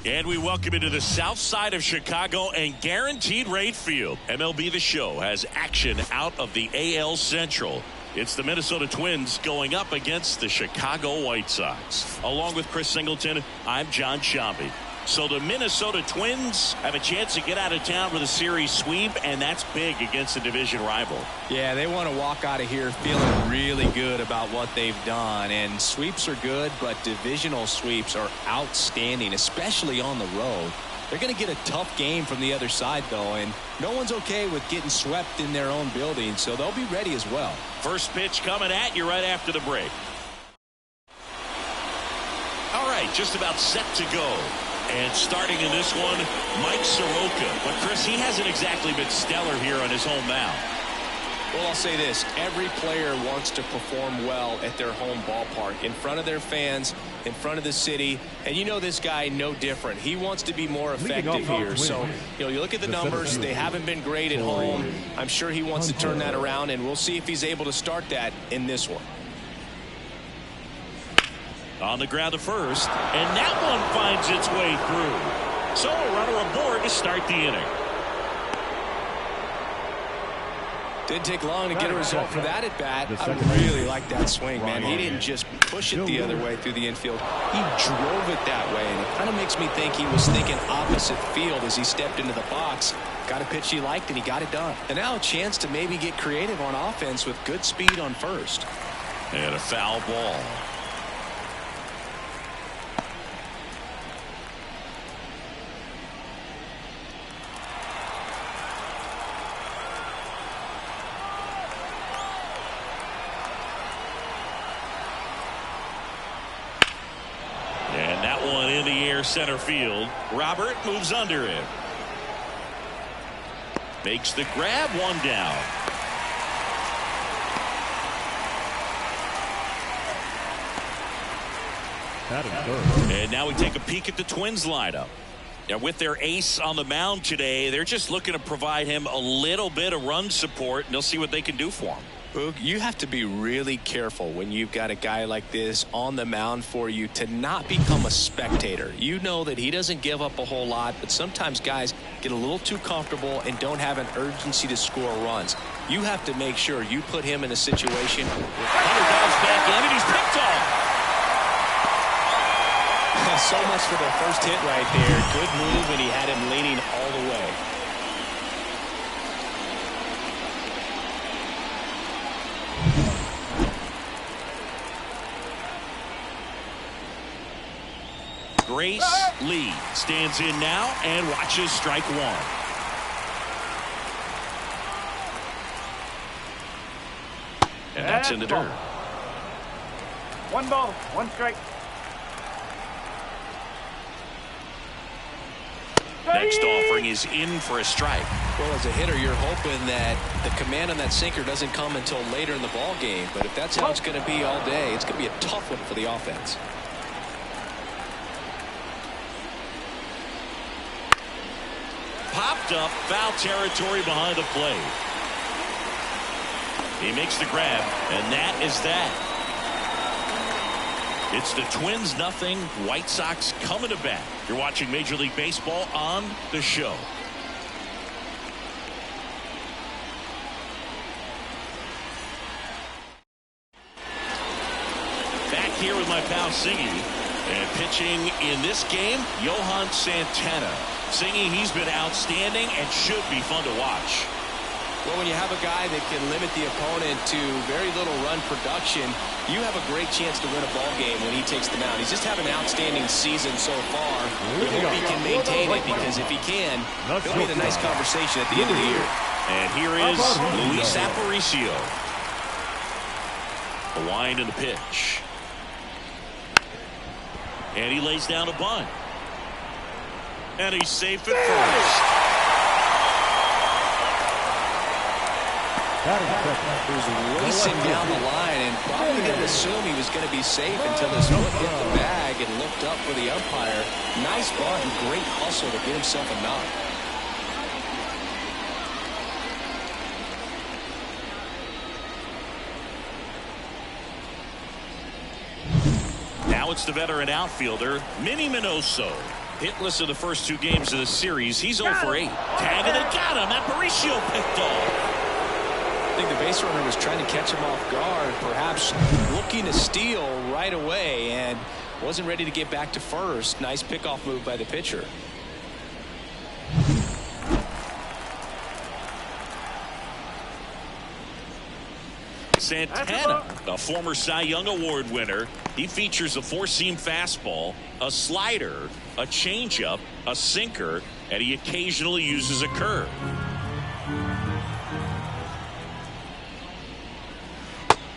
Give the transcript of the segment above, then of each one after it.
And we welcome you to the south side of Chicago and Guaranteed Rate Field. MLB The Show has action out of the AL Central. It's the Minnesota Twins going up against the Chicago White Sox. Along with Chris Singleton, I'm John Sciambi. So the Minnesota Twins have a chance to get out of town with a series sweep, and that's big against a division rival. Yeah, they want to walk out of here feeling really good about what they've done. And sweeps are good, but divisional sweeps are outstanding, especially on the road. They're going to get a tough game from the other side, though, and no one's okay with getting swept in their own building, so they'll be ready as well. First pitch coming at you right after the break. All right, just about set to go. And starting in this one, Mike Soroka. But, Chris, he hasn't exactly been stellar here on his home mound. Well, I'll say this. Every player wants to perform well at their home ballpark, in front of their fans, in front of the city. And you know this guy no different. He wants to be more effective here. So, you look at the numbers. They haven't been great at home. I'm sure he wants to turn that around, and we'll see if he's able to start that in this one. On the ground to first, and that one finds its way through. So a runner aboard to start the inning. Didn't take long to get a result for that at bat. I really like that swing, man. He didn't just push it the other way through the infield. He drove it that way, and it kind of makes me think he was thinking opposite field as he stepped into the box. Got a pitch he liked, and he got it done. And now a chance to maybe get creative on offense with good speed on first. And a foul ball. Center field. Robert moves under it. Makes the grab, one down. And now we take a peek at the Twins lineup. And with their ace on the mound today, they're just looking to provide him a little bit of run support, and they'll see what they can do for him. Boog, you have to be really careful when you've got a guy like this on the mound for you to not become a spectator. You know that he doesn't give up a whole lot, but sometimes guys get a little too comfortable and don't have an urgency to score runs. You have to make sure you put him in a situation. Hunter dives back in, and he's picked off. So much for the first hit right there. Good move, and he had him leaning all the way. Grace Lee stands in now and watches strike one. And that's in the dirt. One ball, one strike. Next offering is in for a strike. Well, as a hitter, you're hoping that the command on that sinker doesn't come until later in the ball game. But if that's how it's going to be all day, it's going to be a tough one for the offense. Popped up, foul territory behind the plate. He makes the grab, and that is that. It's the Twins nothing, White Sox coming to bat. You're watching Major League Baseball on The Show. Back here with my pal Singy. And pitching in this game, Johan Santana. Singy, he's been outstanding and should be fun to watch. Well, when you have a guy that can limit the opponent to very little run production, you have a great chance to win a ball game when he takes the mound. He's just having an outstanding season so far. We hope he can maintain it, because if he can, he'll be in a nice conversation at the end of the year. And here is Luis Aparicio. A wind and a pitch. And he lays down a bunt. And he's safe at first. Who's racing down the line and probably going to assume he was going to be safe until his foot hit the bag and looked up for the umpire. Nice bunt and great hustle to get himself a knock. Now it's the veteran outfielder, Minnie Minoso. Hitless in the first 2 games of the series. He's 0 for 8. Tag and they got him. Aparicio picked off. I think the base runner was trying to catch him off guard, perhaps looking to steal right away, and wasn't ready to get back to first. Nice pickoff move by the pitcher. Santana, a former Cy Young Award winner. He features a 4-seam fastball, a slider, a changeup, a sinker, and he occasionally uses a curve.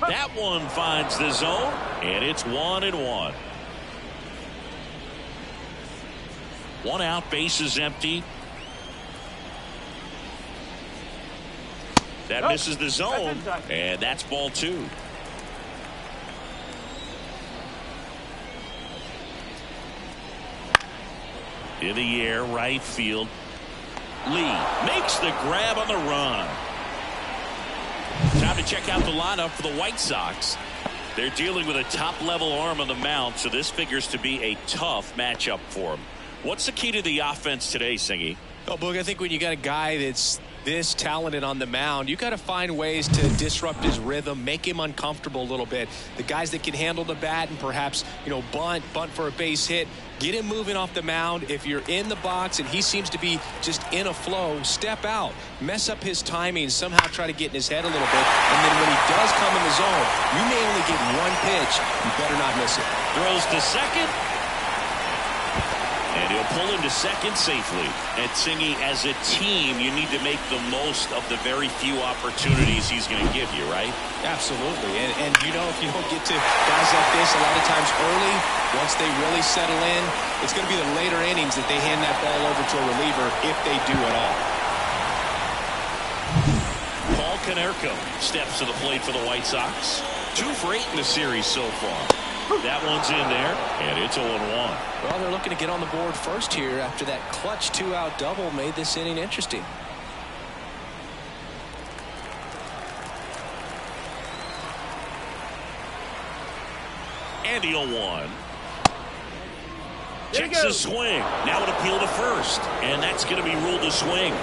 That one finds the zone, and it's 1-1. 1 out, bases empty. That misses the zone, and that's ball 2. In the air, right field. Lee makes the grab on the run. Time to check out the lineup for the White Sox. They're dealing with a top-level arm on the mound, so this figures to be a tough matchup for them. What's the key to the offense today, Singy? Oh, Boog, I think when you got a guy that's this talented on the mound, you got to find ways to disrupt his rhythm, make him uncomfortable a little bit. The guys that can handle the bat and perhaps, bunt for a base hit, get him moving off the mound. If you're in the box and he seems to be just in a flow, step out, mess up his timing, somehow try to get in his head a little bit. And then when he does come in the zone, you may only get 1 pitch. You better not miss it. Throws to second. And he'll pull into second safely. And Singy, as a team, you need to make the most of the very few opportunities he's going to give you, right? Absolutely. And if you don't get to guys like this a lot of times early, once they really settle in, it's going to be the later innings that they hand that ball over to a reliever if they do at all. Paul Konerko steps to the plate for the White Sox. 2 for 8 in the series so far. That one's in there, and it's 0-1. Well, they're looking to get on the board first here after that clutch 2-out double made this inning interesting. And the 0-1. Checks the swing. Now an appeal to first, and that's going to be ruled a swing.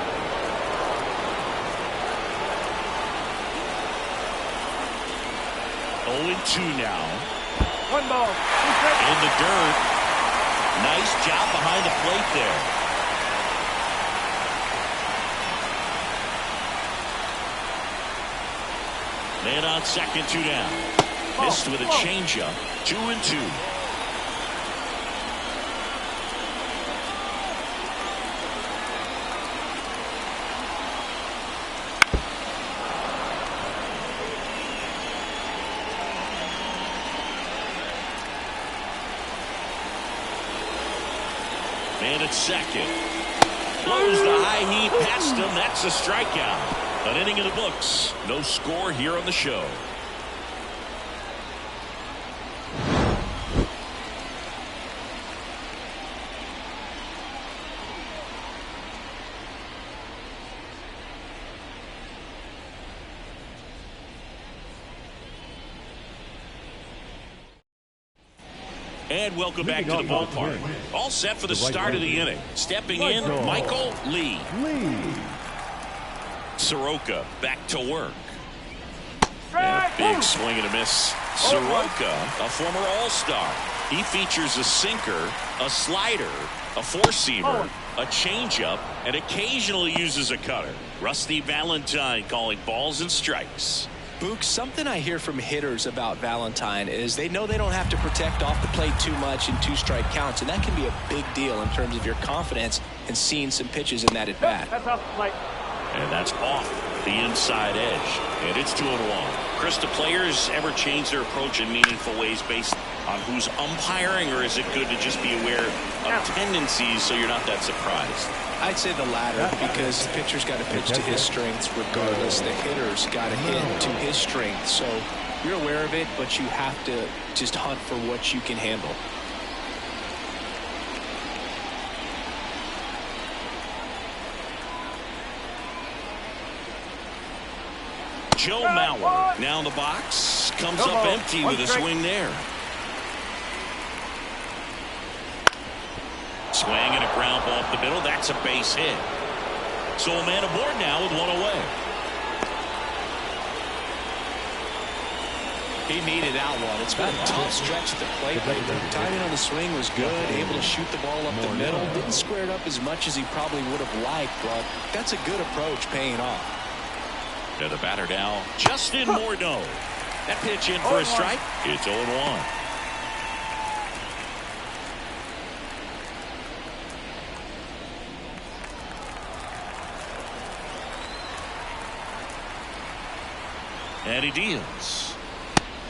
Oh, 2 now. 1 ball. In the dirt. Nice job behind the plate there. Man on second, 2 down. Missed with a changeup. 2-2. Man at second. Blows the high heat past him. That's a strikeout. An inning in the books. No score here on the show. And welcome back to the ballpark. All set for the start of the inning. Stepping in, Michael Lee. Soroka back to work. And a big swing and a miss. Soroka, a former All-Star. He features a sinker, a slider, a 4-seamer, a changeup, and occasionally uses a cutter. Rusty Valentine calling balls and strikes. Boog, something I hear from hitters about Valentine is they know they don't have to protect off the plate too much in 2-strike counts, and that can be a big deal in terms of your confidence and seeing some pitches in that at bat. That's off the plate. And that's off the inside edge. And it's 2-1. Chris, do players ever change their approach in meaningful ways based on who's umpiring, or is it good to just be aware of tendencies so you're not that surprised? I'd say the latter, because the pitcher's got to pitch to his strengths regardless. The hitter's got to hit to his strengths. So you're aware of it, but you have to just hunt for what you can handle. Joe Mauer now in the box. Comes up empty with a swing there. Swing ground ball up the middle. That's a base hit. So a man aboard now with one away. He needed that one. It's been a tough stretch at the plate lately. Timing on the swing was good. Able to shoot the ball up the middle. Didn't square it up as much as he probably would have liked, but that's a good approach paying off. To the batter now, Justin Morneau. That pitch in for a strike. It's 0-1. And he deals.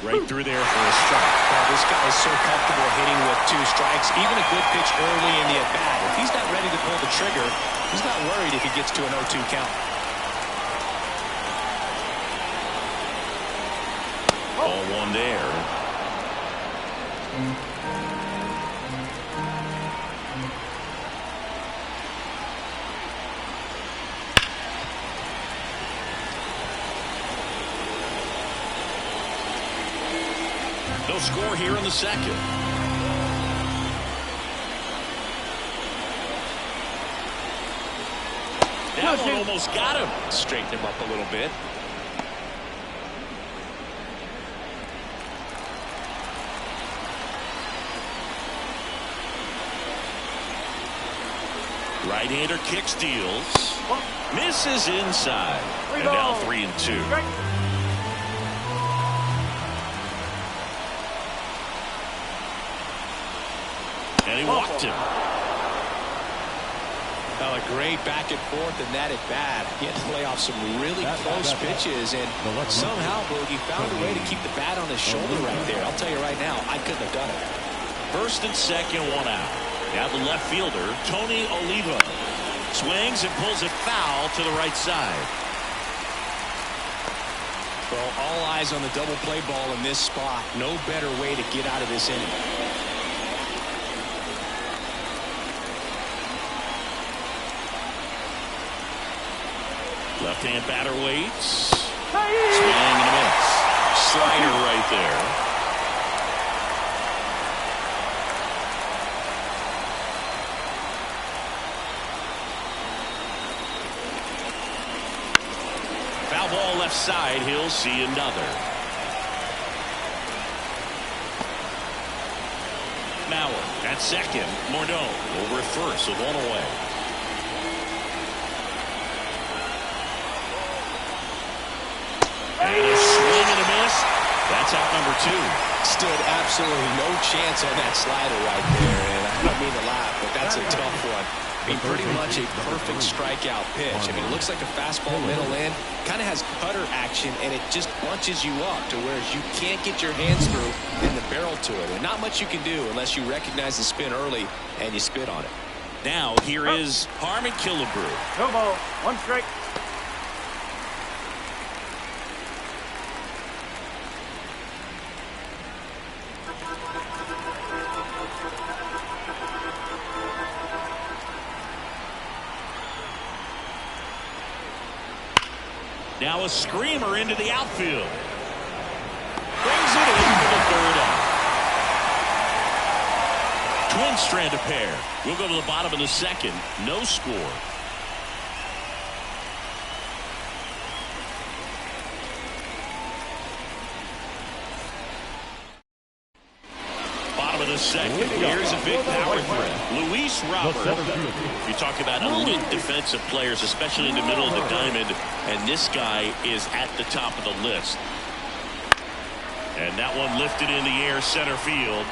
Right through there for a strike. Well, this guy is so comfortable hitting with 2 strikes. Even a good pitch early in the at-bat. If he's not ready to pull the trigger, he's not worried if he gets to an 0-2 count. Ball 1 there. No score here in the second. That one almost got him. Straighten him up a little bit. Right-hander kicks, deals. Misses inside. And now 3-2. And he walked him. Oh, a great back and forth in that at bat. He had to play off some really close pitches, and somehow Boogie found a way to keep the bat on his shoulder right there. I'll tell you right now, I couldn't have done it. First and second, 1 out. Now the left fielder, Tony Oliva, swings and pulls it foul to the right side. Well, all eyes on the double play ball in this spot. No better way to get out of this inning. Left-hand batter waits. Swing and a miss. Slider right there. Foul ball left side. He'll see another. Mauer at second. Morneau over at first with 1 away. And a swing and a miss. That's out number 2. Stood absolutely no chance on that slider right there. And I don't mean to laugh, but that's a tough one. I mean, pretty much a perfect strikeout pitch. I mean, it looks like a fastball middle in. Kind of has cutter action, and it just bunches you up to where you can't get your hands through and the barrel to it. And not much you can do unless you recognize the spin early and you spit on it. Now here is Harmon Killebrew. No ball. 1 strike. Now a screamer into the outfield. Brings it in for the 3rd out. Twins strand a pair. We'll go to the bottom of the second. No score. Bottom of the second. Here's a big power threat. Luis Robert. You talk about elite defensive players, especially in the middle of the diamond, and this guy is at the top of the list. And that one lifted in the air, center field.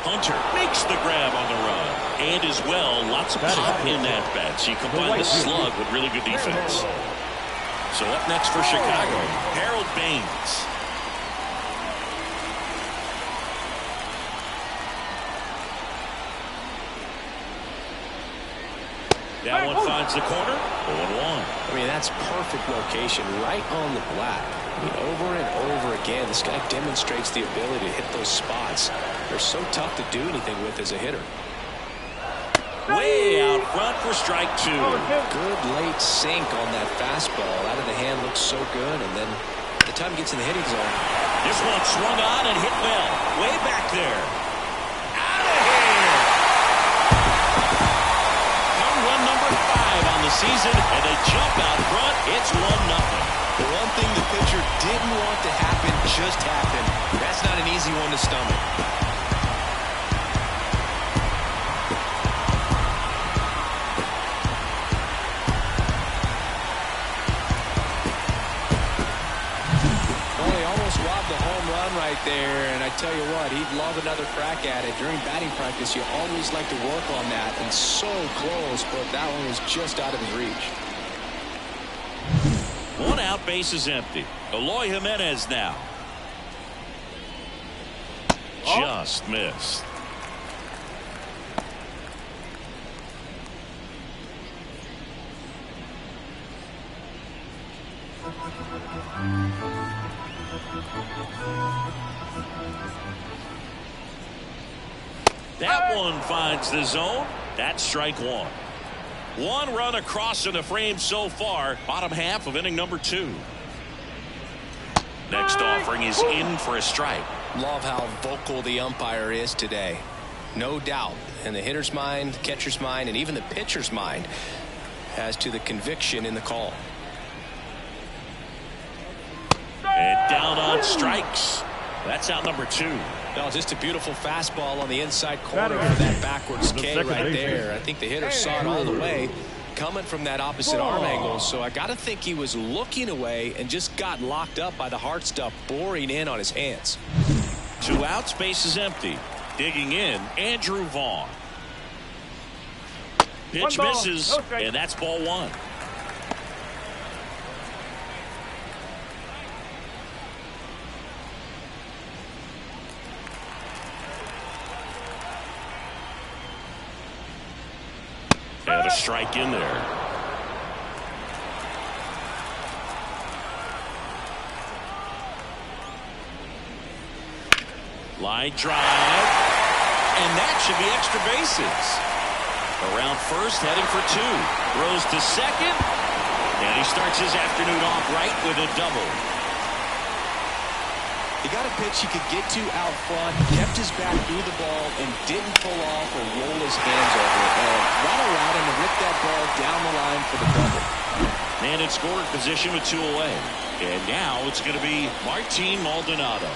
Hunter makes the grab on the run. And as well, lots of pop in that bat. So you combine the slug with really good defense. So up next for Chicago, Harold Baines. That one finds the corner. 0-1. I mean, that's perfect location right on the black. I mean, over and over again, this guy demonstrates the ability to hit those spots. They're so tough to do anything with as a hitter. Way out front for strike 2. Good late sink on that fastball. Out of the hand looks so good, and then by the time he gets in the hitting zone. This one swung on and hit well. Way back there. Out of here. season, and they jump out front. It's 1-0. The one thing the pitcher didn't want to happen just happened. That's not an easy one to stomach. Robbed the home run right there, and I tell you what, he'd love another crack at it. During batting practice, you always like to work on that, and so close, but that one was just out of his reach. 1 out, base is empty. Eloy Jimenez now. Just missed. That one finds the zone. That's strike 1. 1 run across in the frame so far. Bottom half of inning number 2. Next offering is in for a strike. Love how vocal the umpire is today. No doubt in the hitter's mind, catcher's mind, and even the pitcher's mind as to the conviction in the call. And down on strikes. That's out number 2. No, just a beautiful fastball on the inside corner for that backwards K right there. I think the hitter saw it all the way coming from that opposite arm angle. So I got to think he was looking away and just got locked up by the hard stuff boring in on his hands. 2 outs, base is empty. Digging in, Andrew Vaughn. Pitch misses, and that's ball 1. And a strike in there. Line drive. And that should be extra bases. Around first, heading for 2. Throws to second. And he starts his afternoon off right with a double. He got a pitch he could get to out front, kept his back through the ball, and didn't pull off or roll his hands over it. And that allowed him to rip that ball down the line for the double. Man in scoring position with 2 away. And now it's going to be Martin Maldonado.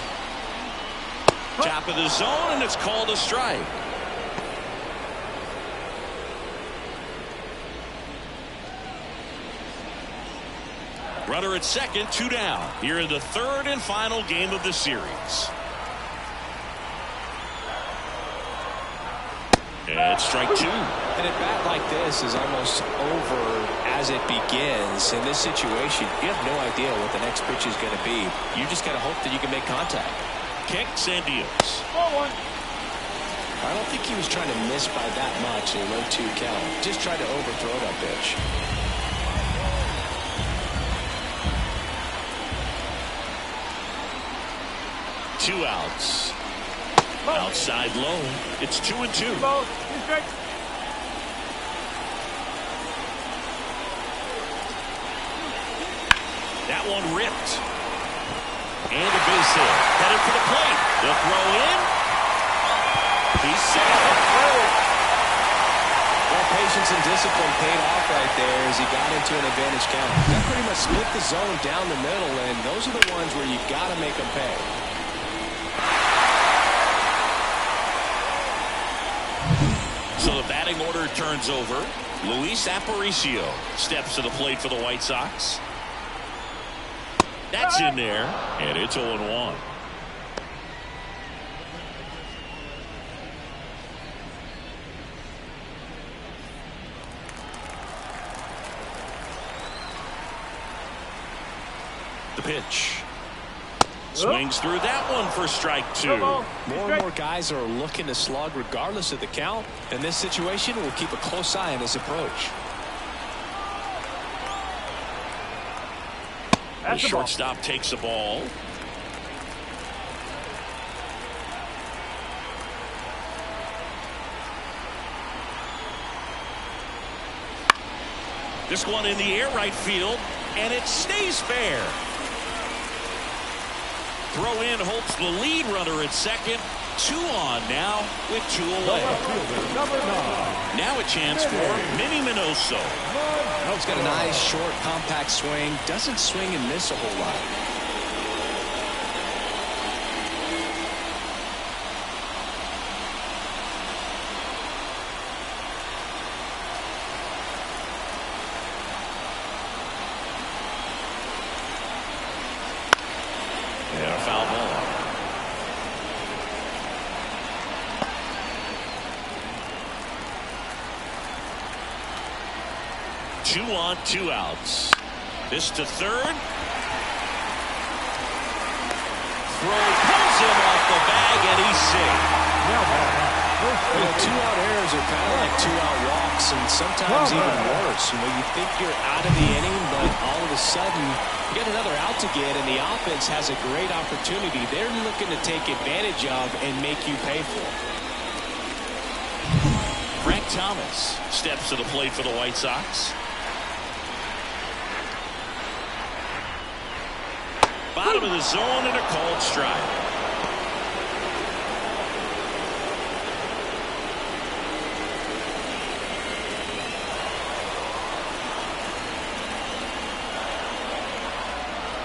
Top of the zone, and it's called a strike. Runner at second, 2 down. Here in the 3rd and final game of the series. And strike 2. And a bat like this is almost over as it begins. In this situation, you have no idea what the next pitch is going to be. You just got to hope that you can make contact. Kicks and deals. I don't think he was trying to miss by that much in a low 2 count. Just tried to overthrow that pitch. Two outs. Outside low. It's 2-2. That one ripped. And a base hit. Headed for the plate. The throw in. He's safe. Well, patience and discipline paid off right there as he got into an advantage count. That pretty much split the zone down the middle, and those are the ones where you got to make them pay. So the batting order turns over. Luis Aparicio steps to the plate for the White Sox. That's in there, and it's 0-1. The pitch. Swings through that one for strike 2. More and more guys are looking to slug regardless of the count. In this situation, we'll keep a close eye on his approach. The shortstop takes the ball. This one in the air right field, and it stays fair. Throw in Holtz, the lead runner at second. 2 on now with 2 away. Now a chance for Minnie Minoso. He's got a nice, short, compact swing. Doesn't swing and miss a whole lot. And a foul ball. 2 on, 2 outs. This to third. Throw pulls him off the bag, and he's safe. You know, 2-out errors are kind of like 2-out walks, and sometimes even worse. You know, you think you're out of the inning, but all of a sudden you get another out to get, and the offense has a great opportunity. They're looking to take advantage of and make you pay for it. Frank Thomas steps to the plate for the White Sox. Bottom of the zone and a called strike.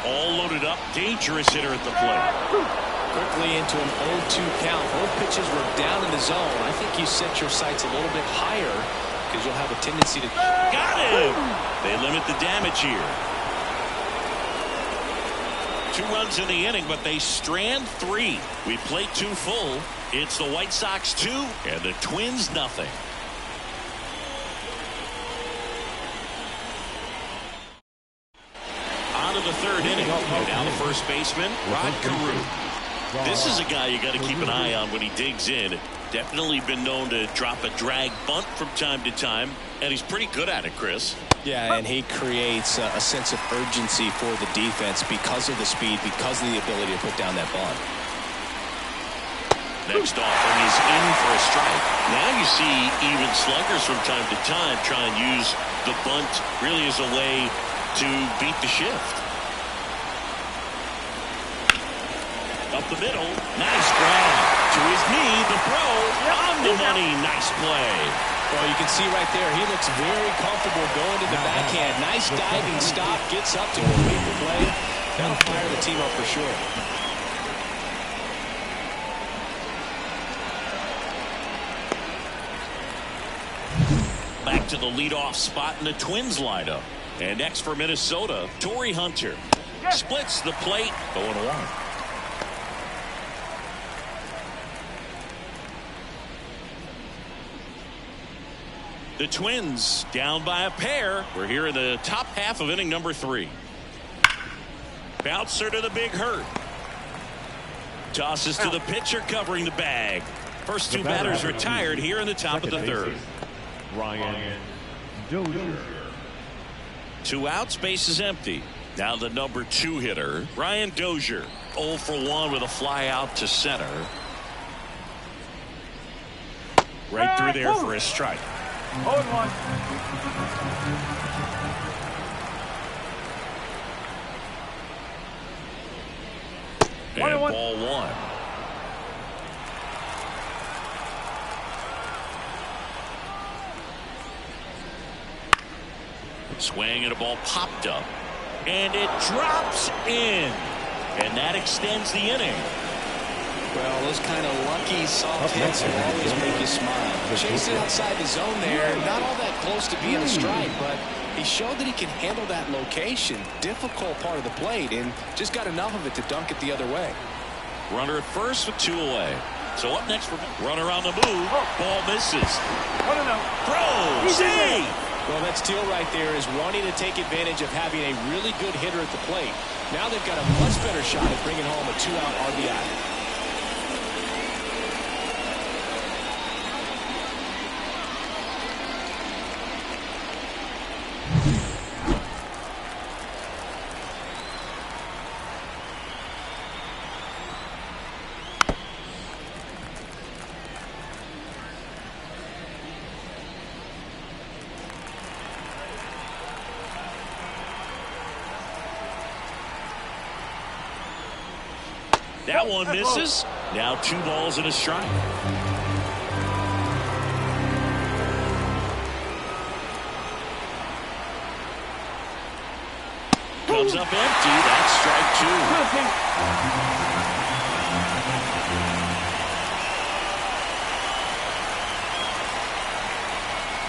All loaded up, dangerous hitter at the plate. Quickly into an 0-2 count. Both pitches were down in the zone. I think you set your sights a little bit higher because you'll have a tendency to... Got him! They limit the damage here. 2 runs in the inning, but they strand 3. We play 2 full. It's the White Sox 2 and the Twins nothing. On to the 3rd inning. And now the first baseman, Rod Carew. This is a guy you got to keep an eye on when he digs in. Definitely been known to drop a drag bunt from time to time, and he's pretty good at it, Chris. Yeah, and he creates a sense of urgency for the defense because of the speed, because of the ability to put down that bunt. Next offering is in for a strike. Now you see even sluggers from time to time try and use the bunt really as a way to beat the shift. Up the middle, nice grab to his knee. The throw on the money. Nice play. Well, you can see right there, he looks very comfortable going to the backhand. Nice diving stop, gets up to complete the play. That'll fire the team up for sure. Back to the leadoff spot in the Twins lineup. And next for Minnesota, Torrey Hunter. Splits the plate, 0-1. The Twins down by a pair. We're here in the top half of inning number 3. Bouncer to the big hurt. Tosses to the pitcher covering the bag. First 2 batters retired here in the top of the 3rd. Ryan Dozier. 2 outs, base is empty. Now the number 2 hitter, Ryan Dozier. 0 for 1 with a fly out to center. Right through there for a strike. 0-1. And ball 1. Swing and a ball popped up. And it drops in. And that extends the inning. Well, those kind of lucky soft hits will always make you smile. Chasing outside the zone there, not all that close to being a strike, but he showed that he can handle that location. Difficult part of the plate, and just got enough of it to dunk it the other way. Runner at first with 2 away. So up next for runner on the move. Ball misses. Throw. Save. Well, that steal right there is wanting to take advantage of having a really good hitter at the plate. Now they've got a much better shot at bringing home a 2-out RBI. That one misses. Now 2 balls and a strike. Comes up empty. That's strike 2.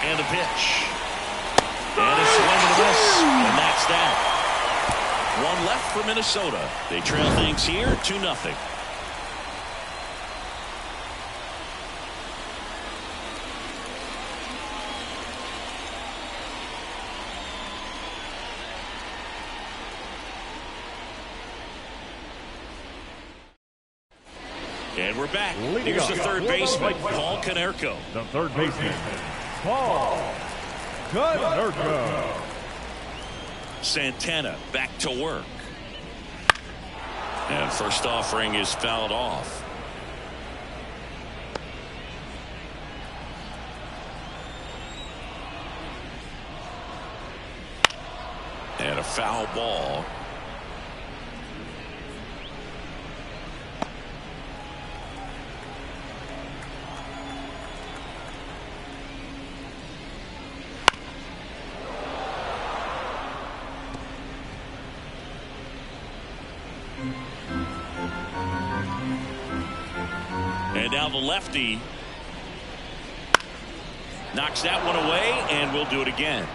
And a pitch. And a swing and a miss. And that's that. One left for Minnesota. They trail things here 2-0. And we're back. Here's the third baseman, Paul Konerko. The third baseman, Paul Konerko. Santana back to work. And first offering is fouled off. And a foul ball. And now the lefty knocks that one away, and we'll do it again.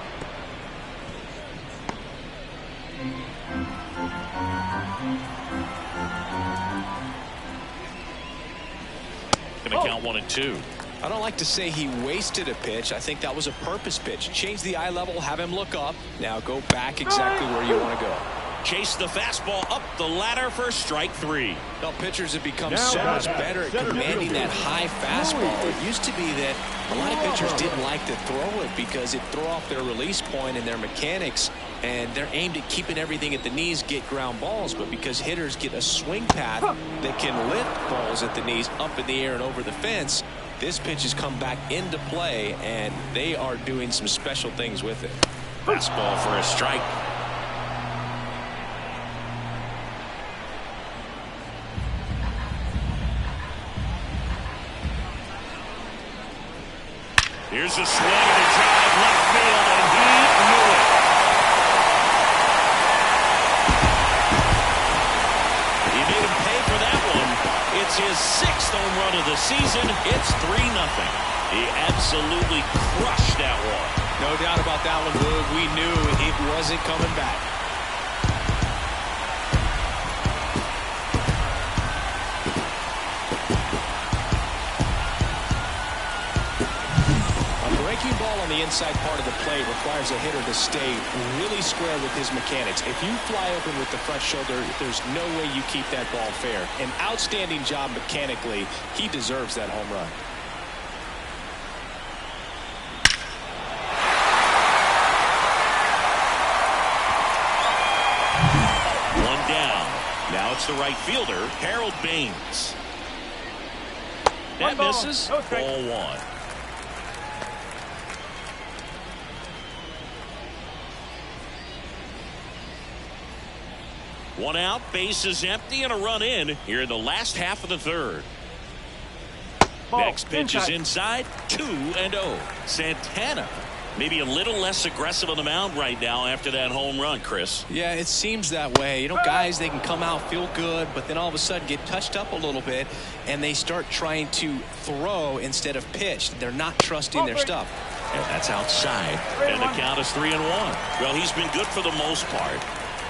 Gonna count 1-2. I don't like to say he wasted a pitch. I think that was a purpose pitch. Change the eye level, have him look up. Now go back exactly where you want to go. Chase the fastball up the ladder for strike 3. Well, pitchers have become so much better at commanding that high fastball. It used to be that a lot of pitchers didn't like to throw it because it threw off their release point and their mechanics, and they're aimed at keeping everything at the knees, get ground balls. But because hitters get a swing path that can lift balls at the knees up in the air and over the fence, this pitch has come back into play, and they are doing some special things with it. Fastball for a strike. Here's a swing and a drive left field, and he knew it. He made him pay for that one. It's his 6th home run of the season. It's 3-0. He absolutely crushed that one. No doubt about that one, Boog. We knew it wasn't coming back. Breaking ball on the inside part of the plate requires a hitter to stay really square with his mechanics. If you fly open with the front shoulder, there's no way you keep that ball fair. An outstanding job mechanically. He deserves that home run. One down. Now it's the right fielder, Harold Baines. That misses. Ball 1. One out, base is empty, and a run in here in the last half of the third. Next pitch is inside, 2-0. Santana maybe a little less aggressive on the mound right now after that home run, Chris. Yeah, it seems that way. You know, guys, they can come out, feel good, but then all of a sudden get touched up a little bit, and they start trying to throw instead of pitch. They're not trusting their stuff. And that's outside, and the count is 3-1. Well, he's been good for the most part.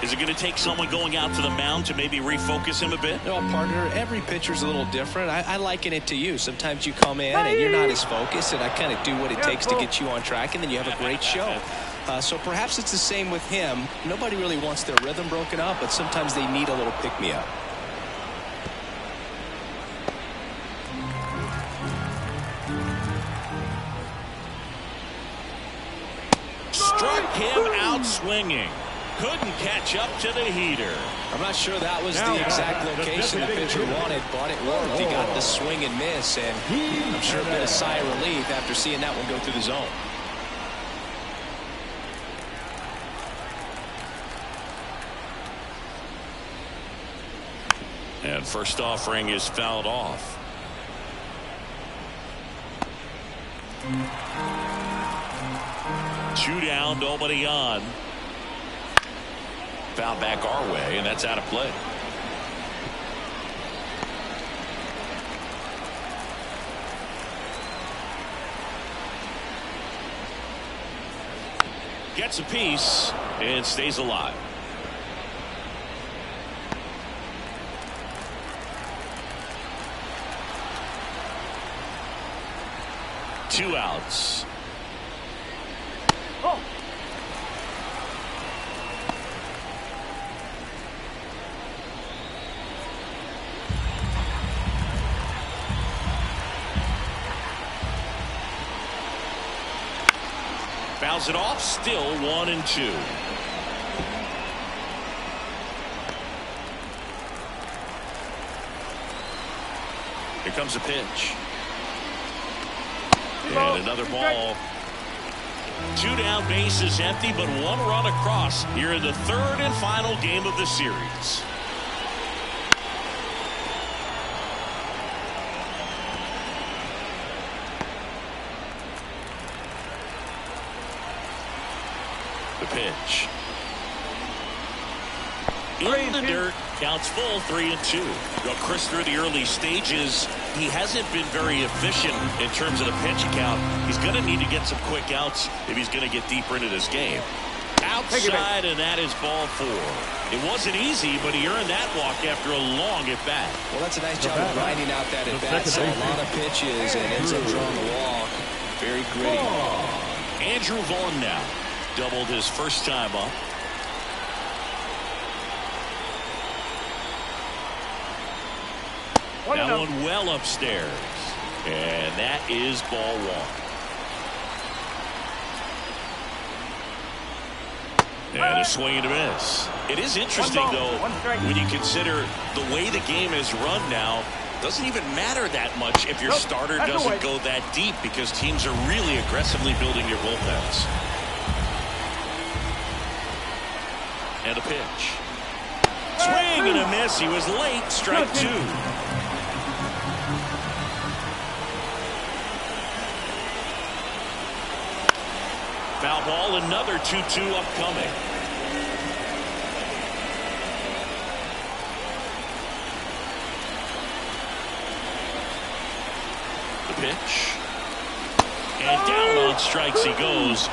Is it going to take someone going out to the mound to maybe refocus him a bit? No, partner, every pitcher's a little different. I liken it to you. Sometimes you come in and you're not as focused, and I kind of do what it takes to get you on track, and then you have a great show. So perhaps it's the same with him. Nobody really wants their rhythm broken up, but sometimes they need a little pick-me-up. Struck him out swinging. Couldn't catch up to the heater. I'm not sure that was the exact location the pitcher wanted, but it worked. He got the swing and miss, and I'm sure a bit of sigh of relief after seeing that one go through the zone. And first offering is fouled off. Two down, nobody on. Foul back our way, and that's out of play. Gets a piece and stays alive. Two outs. Oh. Fouls it off, still 1-2. Here comes a pitch. And another ball. 2 down, bases empty, but 1 run across here in the 3rd and final game of the series. The pitch. In the dirt, counts full, 3-2. Well, Chris, through the early stages, he hasn't been very efficient in terms of the pitch count. He's going to need to get some quick outs if he's going to get deeper into this game. Outside, and that is ball 4. It wasn't easy, but he earned that walk after a long at-bat. Well, that's a nice job of grinding out that at-bat. Saw a lot of pitches and ends up drawing the walk. Very gritty. Andrew Vaughn now doubled his first time up. That one well upstairs. And that is ball 1. And a swing and a miss. It is interesting, though, when you consider the way the game is run now, doesn't even matter that much if your starter doesn't go that deep because teams are really aggressively building your bullpens. And a pitch. Swing and a miss. He was late. Strike 2. Foul ball, another 2-2 upcoming. The pitch. And down on strikes he goes.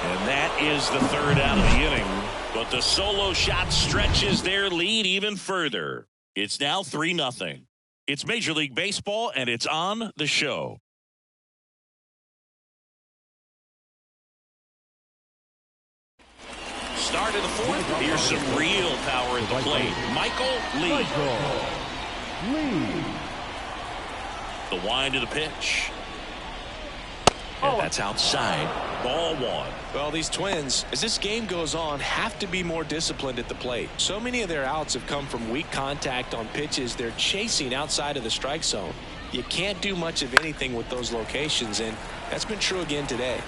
And that is the 3rd out of the inning. But the solo shot stretches their lead even further. It's now 3-0. It's Major League Baseball, and it's on the show. Start of the 4th. Here's some real power at the plate. Michael Lee. The wind of the pitch. And that's outside. Ball 1. Well, these Twins, as this game goes on, have to be more disciplined at the plate. So many of their outs have come from weak contact on pitches they're chasing outside of the strike zone. You can't do much of anything with those locations, and that's been true again today.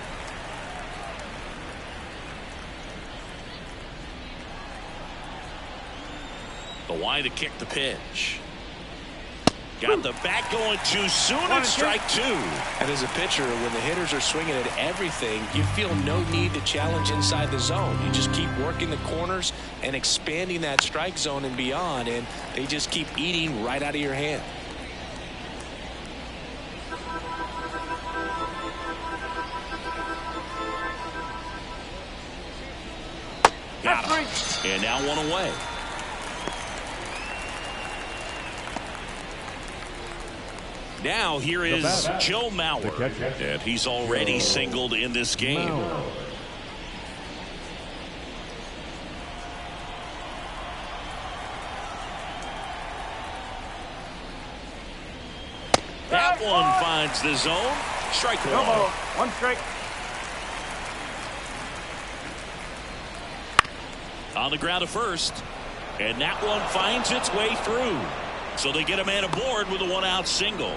The wind to kick the pitch. Got the bat going too soon, and strike 2. And as a pitcher, when the hitters are swinging at everything, you feel no need to challenge inside the zone. You just keep working the corners and expanding that strike zone and beyond, and they just keep eating right out of your hand. Got him. And now 1 away. Now here is Joe Mauer, and he's already singled in this game. That one finds the zone. Strike 1. 1 strike. On the ground at first, and that one finds its way through. So they get a man aboard with a 1-out single.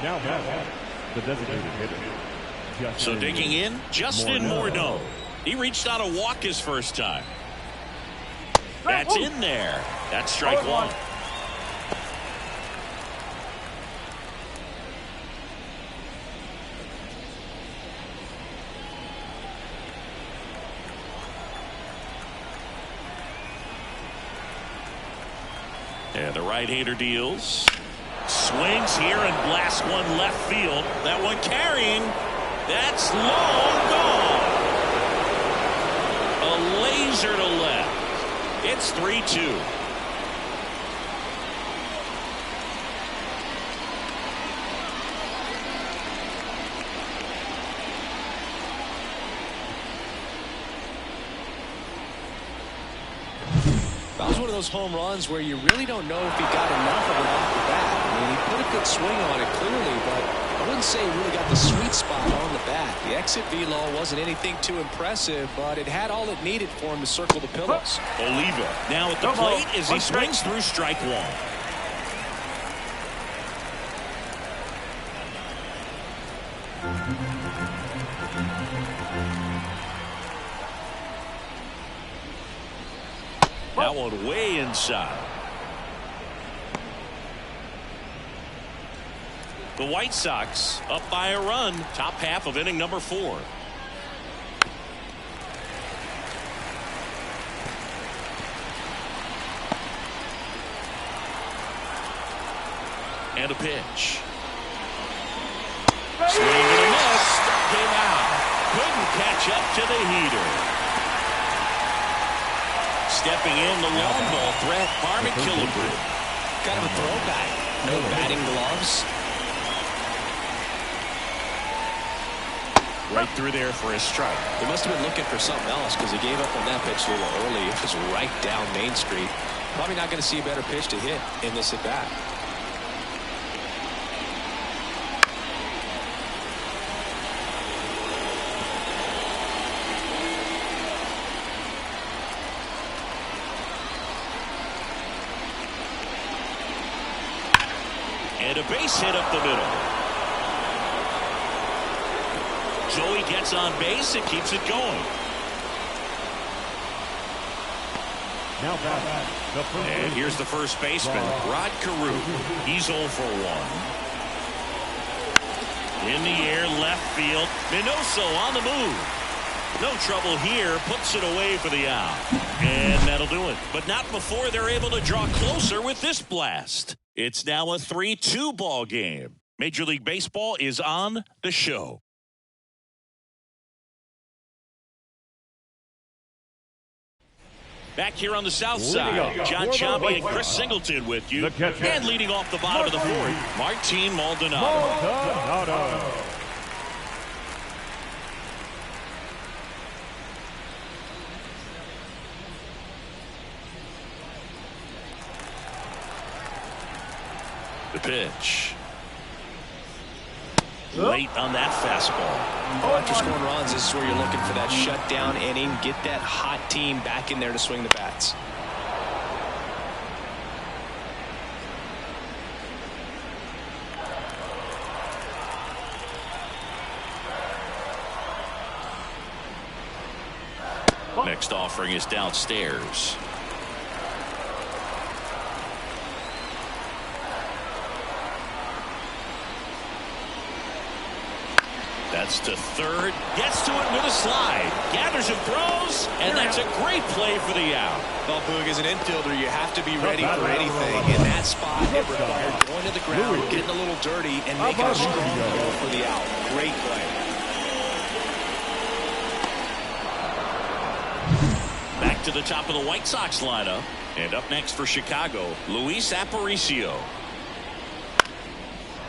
Now the designated hitter. So digging in, Justin Morneau. He reached on a walk his first time. That's in there. That's strike 1. The right-hander deals. Swings here and blasts one left field. That one carrying. That's long gone. A laser to left. It's 3-2. That was one of those home runs where you really don't know if he got enough of it off the bat. I mean, he put a good swing on it clearly, but I wouldn't say he really got the sweet spot on the bat. The exit velo wasn't anything too impressive, but it had all it needed for him to circle the pillows. Oliva now at the plate as he swings through strike one. That one way inside. The White Sox up by a run, top half of inning number 4. And a pitch. Swing and a miss. Came out. Couldn't catch up to the heater. Stepping in the long ball threat, Harmon Killebrew. Kind of a throwback. No batting gloves. Right through there for a strike. They must have been looking for something else because he gave up on that pitch a little early. It was right down Main Street. Probably not going to see a better pitch to hit in this at bat. And a base hit up the middle. Joey gets on base and keeps it going. Now back. And here's the first baseman, Rod Carew. He's 0 for 1. In the air, left field. Minoso on the move. No trouble here. Puts it away for the out. And that'll do it. But not before they're able to draw closer with this blast. It's now a 3-2 ball game. Major League Baseball is on the show. Back here on the south side, John Chambi and Chris Singleton with you. And leading off the bottom of the 4th, Martin Maldonado. The pitch. Late on that fastball. After scoring runs, this is where you're looking for that shutdown inning. Get that hot team back in there to swing the bats. Next offering is downstairs. That's to third. Gets to it with a slide. Gathers and throws. And that's a great play for the out. Well, Boog, as an infielder, you have to be ready for anything. In that spot, it required going to the ground, getting a little dirty, and making a strong throw for the out. Great play. Back to the top of the White Sox lineup. And up next for Chicago, Luis Aparicio.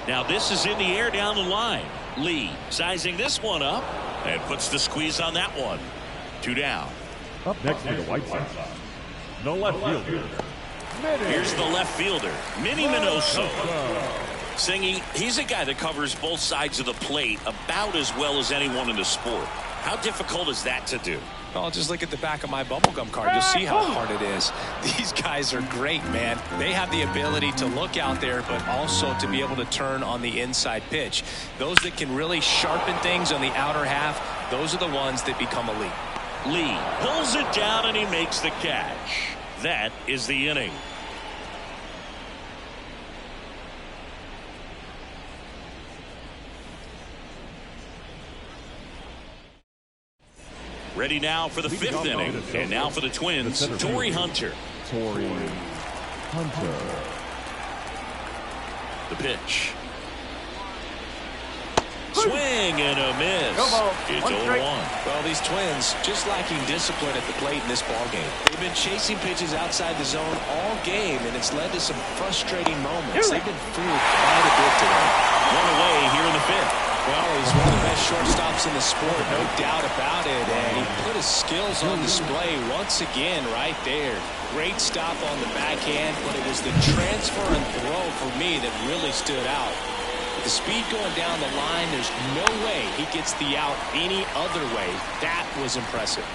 Now this is in the air down the line. Lee sizing this one up and puts the squeeze on that one. 2 down. Up next for the White Sox, the left fielder. Here's the left fielder, Minnie Minoso. Singy, he's a guy that covers both sides of the plate about as well as anyone in the sport. How difficult is that to do? Well, just look at the back of my bubblegum card. You'll see how hard it is. These guys are great, man. They have the ability to look out there, but also to be able to turn on the inside pitch. Those that can really sharpen things on the outer half, those are the ones that become elite. Lee pulls it down and he makes the catch. That is the inning. Ready now for the 5th inning. And now for the Twins, Torrey Hunter. Torrey Hunter. The pitch. Swing and a miss. It's 0-1. Well, these Twins just lacking discipline at the plate in this ballgame. They've been chasing pitches outside the zone all game, and it's led to some frustrating moments. They've been fooled quite a bit today. One away here in the fifth. Well, he's one of the best shortstopps in the sport, no doubt about it. And he put his skills on display once again right there. Great stop on the backhand, but it was the transfer and throw for me that really stood out. With the speed going down the line, there's no way he gets the out any other way. That was impressive.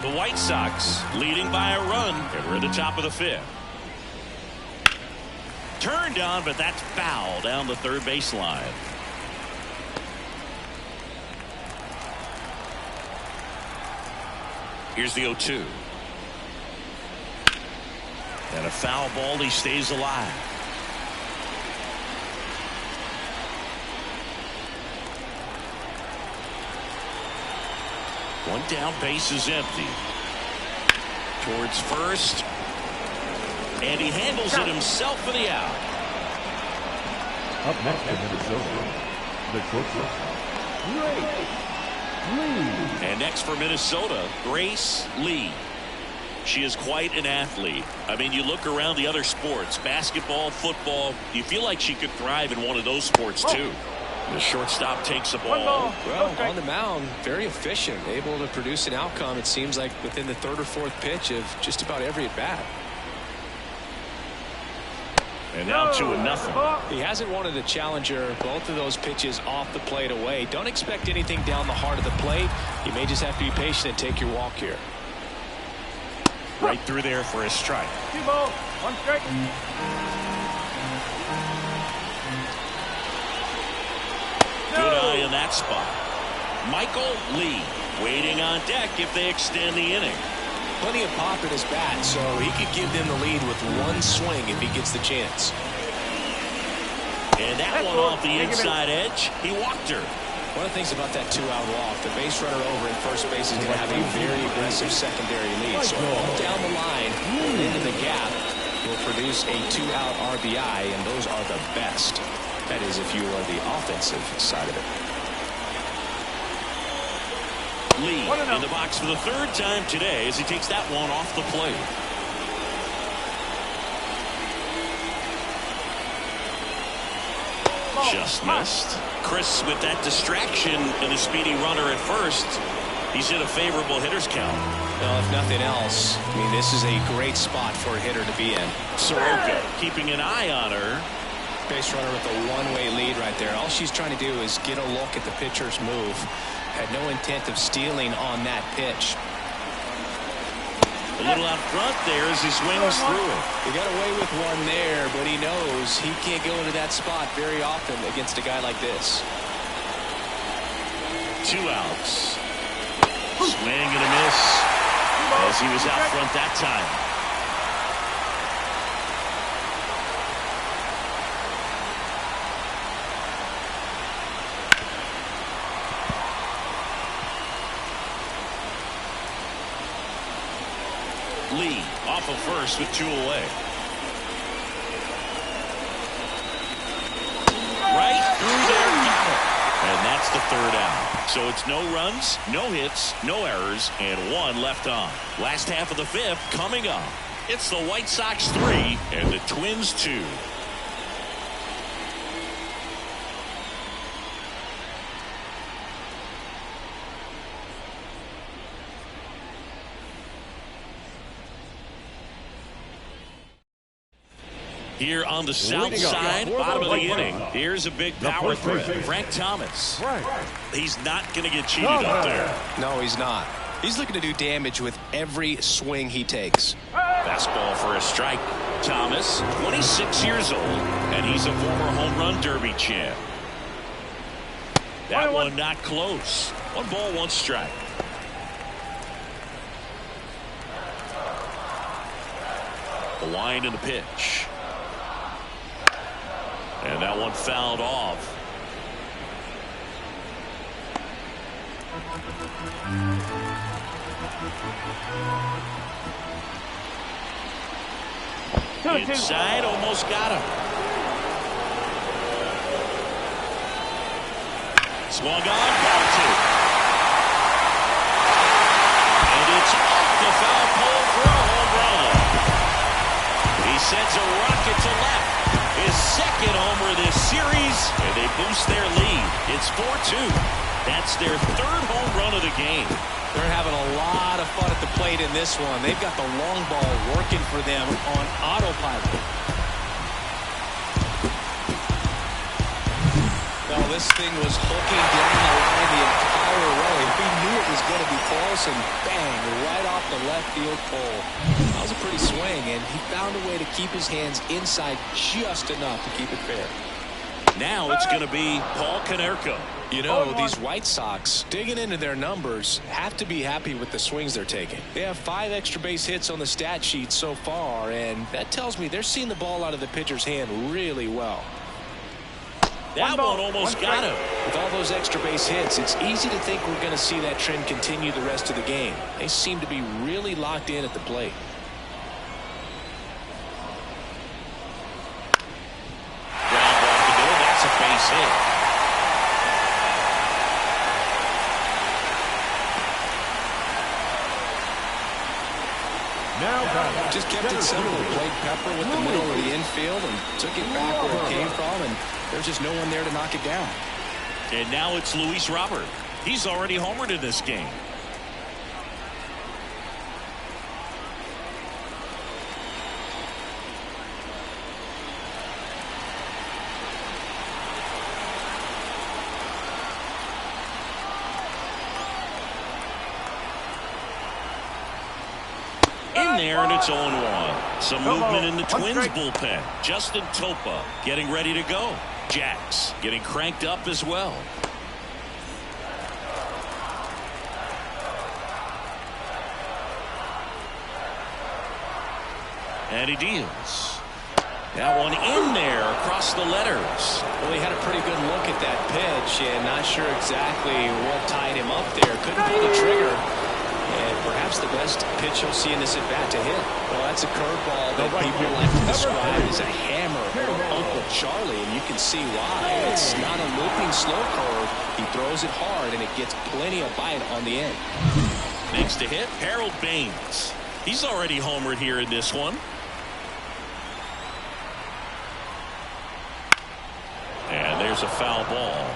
The White Sox leading by a run, and we're at the top of the fifth. Turned on, but that's foul down the third baseline. Here's the 0-2. And a foul ball. He stays alive. One down, base is empty. Towards first. And he handles it himself for the out. Up next to Minnesota, the shortstop, Grace Lee. And next for Minnesota, Grace Lee. She is quite an athlete. I mean, you look around the other sports, basketball, football, you feel like she could thrive in one of those sports too. The shortstop takes a ball. Well, on the mound, very efficient, able to produce an outcome, it seems like, within the third or fourth pitch of just about every at bat. And now 2-0. He hasn't wanted a challenger both of those pitches off the plate away. Don't expect anything down the heart of the plate. You may just have to be patient and take your walk here. Right through there for a strike. 2 balls, 1 strike. Good eye in that spot. Michael Lee waiting on deck if they extend the inning. Plenty of pop in his bat, so he could give them the lead with one swing if he gets the chance. And that one off the inside edge. He walked her. One of the things about that 2-out walk, the base runner over at first base is going to have a very aggressive secondary lead. So all down the line, into the gap, will produce a 2-out RBI, and those are the best. That is, if you are the offensive side of it. Lee in the box for the third time today as he takes that one off the plate. Just missed. Chris with that distraction and a speedy runner at first. He's in a favorable hitter's count. Well, if nothing else, I mean, this is a great spot for a hitter to be in. Soroka keeping an eye on her. Base runner with a one-way lead right there. All she's trying to do is get a look at the pitcher's move. Had no intent of stealing on that pitch. A little out front there as he swings through it. He got away with one there, but he knows he can't go into that spot very often against a guy like this. 2 outs. Swing and a miss as he was out front that time. Lee off of first with 2 away. Right through there, got it. And that's the 3rd out. So it's no runs, no hits, no errors, and 1 left on. Last half of the 5th coming up. It's the White Sox 3 and the Twins 2. Here on the south side, bottom of the inning, here's a big power threat. Frank Thomas. He's not going to get cheated up there. No, he's not. He's looking to do damage with every swing he takes. Fastball for a strike. Thomas, 26 years old, and he's a former home run derby champ. That one not close. 1 ball, 1 strike. The wind and the pitch. And that one fouled off. Inside, almost got him. Swung on, ball two. And it's off the foul pole for a home run. He sends a rocket to left. His second homer this series, and they boost their lead. It's 4-2. That's their third home run of the game. They're having a lot of fun at the plate in this one. They've got the long ball working for them on autopilot. Now this thing was hooking down the line the entire way. He knew it was going to be close, and bang, right off the left field pole. That was a pretty swing, and he found a way to keep his hands inside just enough to keep it fair. Now it's going to be Paul Konerko. You know, these White Sox, digging into their numbers, have to be happy with the swings they're taking. They have 5 extra base hits on the stat sheet so far, and that tells me they're seeing the ball out of the pitcher's hand really well. That one almost got him. With all those extra base hits, it's easy to think we're going to see that trend continue the rest of the game. They seem to be really locked in at the plate. Ground ball to go. That's a base hit. Just kept it simple. Played Pepper with the middle of the infield and took it back where it came from, and there's just no one there to knock it down. And now it's Luis Robert. He's already homered in this game. In there, and it's 0-1. Some movement in the Twins bullpen. Justin Topa getting ready to go. Jax getting cranked up as well. And he deals. That one in there across the letters. Well, he had a pretty good look at that pitch and not sure exactly what tied him up there. Couldn't pull the trigger. And perhaps the best pitch you'll see in this at-bat to hit. Well, that's a curveball that people like to describe as a hammer or Uncle Charlie, and you can see why. It's not a looping slow curve. He throws it hard, and it gets plenty of bite on the end. Next to hit, Harold Baines. He's already homered here in this one. And there's a foul ball.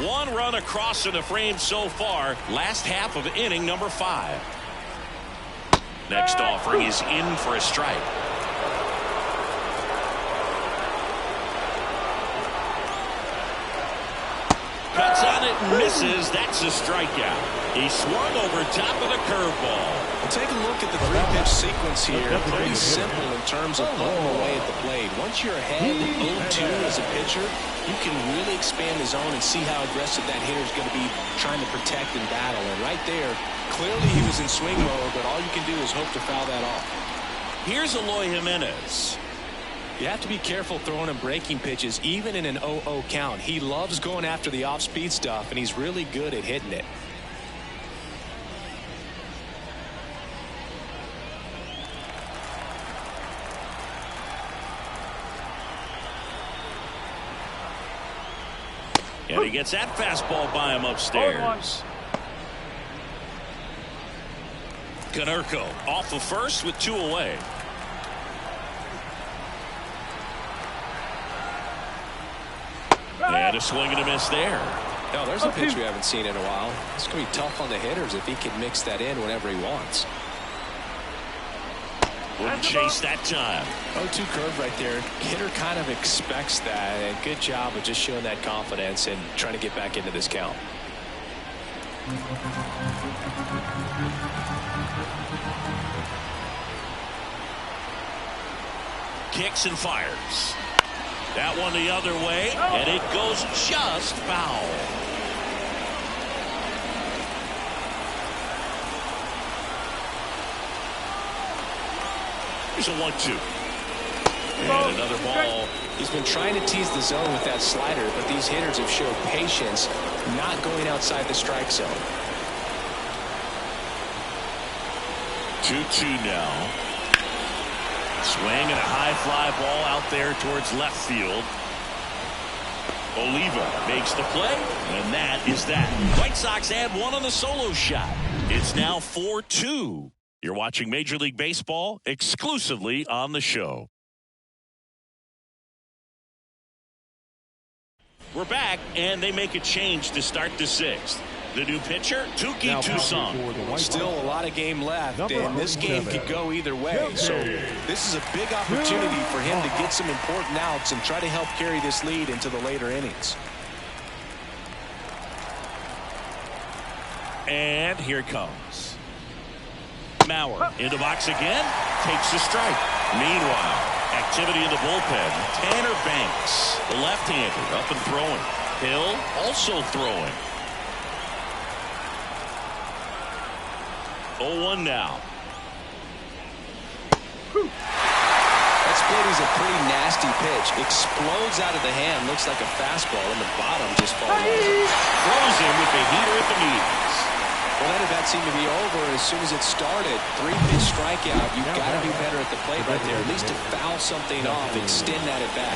One run across in the frame so far. Last half of inning number 5. Next offering is in for a strike. Cuts on it and misses. That's a strikeout. He swung over top of the curveball. Well, take a look at the 3-pitch sequence here. Pretty simple in terms of putting away at the plate. Once you're ahead 0-2 as a pitcher, you can really expand the zone and see how aggressive that hitter is going to be trying to protect and battle. And right there, clearly he was in swing mode, but all you can do is hope to foul that off. Here's Eloy Jimenez. You have to be careful throwing him breaking pitches, even in an 0-0 count. He loves going after the off-speed stuff, and he's really good at hitting it. And he gets that fastball by him upstairs. Konerko off of first with 2 away. And a swing and a miss there. No, there's a pitch we haven't seen in a while. It's going to be tough on the hitters if he can mix that in whenever he wants. Wouldn't chase that time. 0-2 curve right there. Hitter kind of expects that, and good job of just showing that confidence and trying to get back into this count. Kicks and fires. That one the other way, and it goes just foul. Here's a 1-2. And another ball. He's been trying to tease the zone with that slider, but these hitters have showed patience, not going outside the strike zone. 2-2 now. Swing and a high fly ball out there towards left field. Oliva makes the play, and that is that. White Sox add one on the solo shot. It's now 4-2. You're watching Major League Baseball exclusively on the show. We're back, and they make a change to start the sixth. The new pitcher, Touki Toussaint. Still a lot of game left, and this game could go either way. So this is a big opportunity for him to get some important outs and try to help carry this lead into the later innings. And here it comes. Mauer in the box again, takes the strike. Meanwhile, activity in the bullpen. Tanner Banks, the left-hander, up and throwing. Hill also throwing. 0-1 now. That split is a pretty nasty pitch. Explodes out of the hand. Looks like a fastball, and the bottom just falls out. Throws him with the heater at the knees. Well, that at-bat seemed to be over as soon as it started. 3-pitch strikeout. You've got to be better at the plate right there. At least to foul something off, extend that at-bat.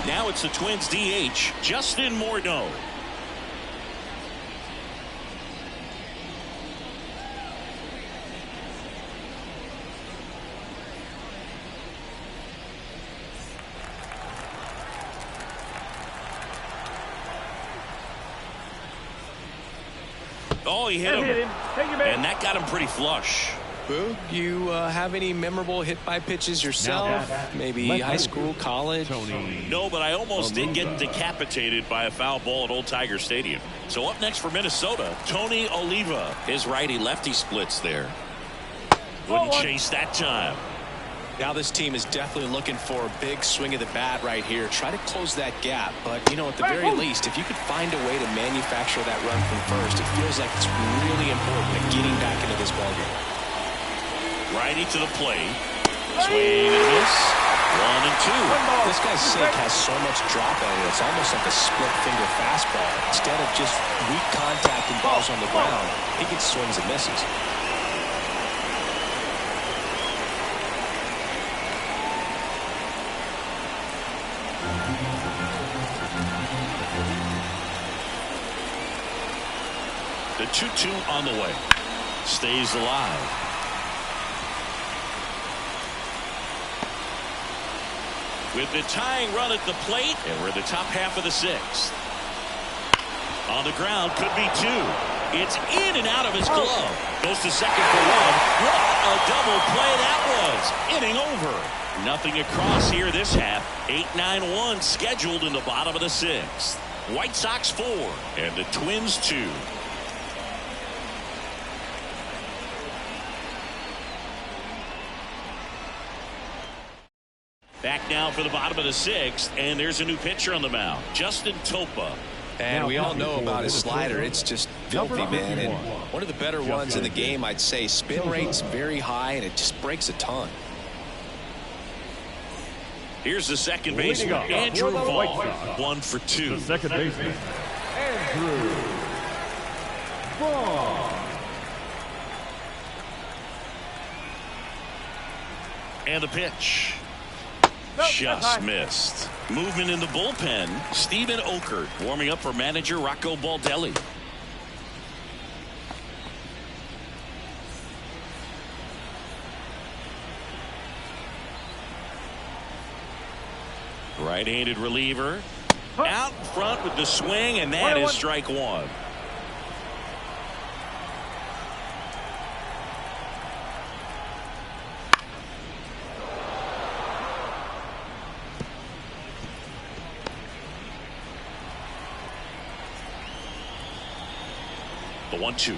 Now it's the Twins DH, Justin Morneau. Oh, he hit him. And that got him pretty flush. Boog, you have any memorable hit-by pitches yourself? Maybe high school, college? No, but I almost did get decapitated by a foul ball at Old Tiger Stadium. So up next for Minnesota, Tony Oliva. His righty-lefty splits there. Wouldn't chase that time. Now this team is definitely looking for a big swing of the bat right here. Try to close that gap. But, you know, at the very least, if you could find a way to manufacture that run from first, it feels like it's really important at getting back into this ballgame. Righty to the plate. Swing and a miss. 1-2. This guy's sink has so much drop in it. It's almost like a split-finger fastball. Instead of just weak contact and balls on the ground, he gets swings and misses. The 2-2 on the way. Stays alive. With the tying run at the plate, and we're in the top half of the sixth. On the ground, could be two. It's in and out of his glove. Goes to second for one. What a double play that was. Inning over. Nothing across here this half. 8-9-1 scheduled in the bottom of the sixth. White Sox 4 and the Twins 2. Back now for the bottom of the sixth, and there's a new pitcher on the mound, Justin Topa. And we all know about his slider. It's just filthy, man. And one of the better ones in the game, I'd say. Spin rate's very high, and it just breaks a ton. Here's the second baseman, Andrew Vaughn. 1 for 2. The second baseman, Andrew Vaughn. And the pitch. Just missed. Movement in the bullpen. Steven Okert warming up for manager Rocco Baldelli. Right-handed reliever. Out front with the swing, and that is strike one. The 1-2.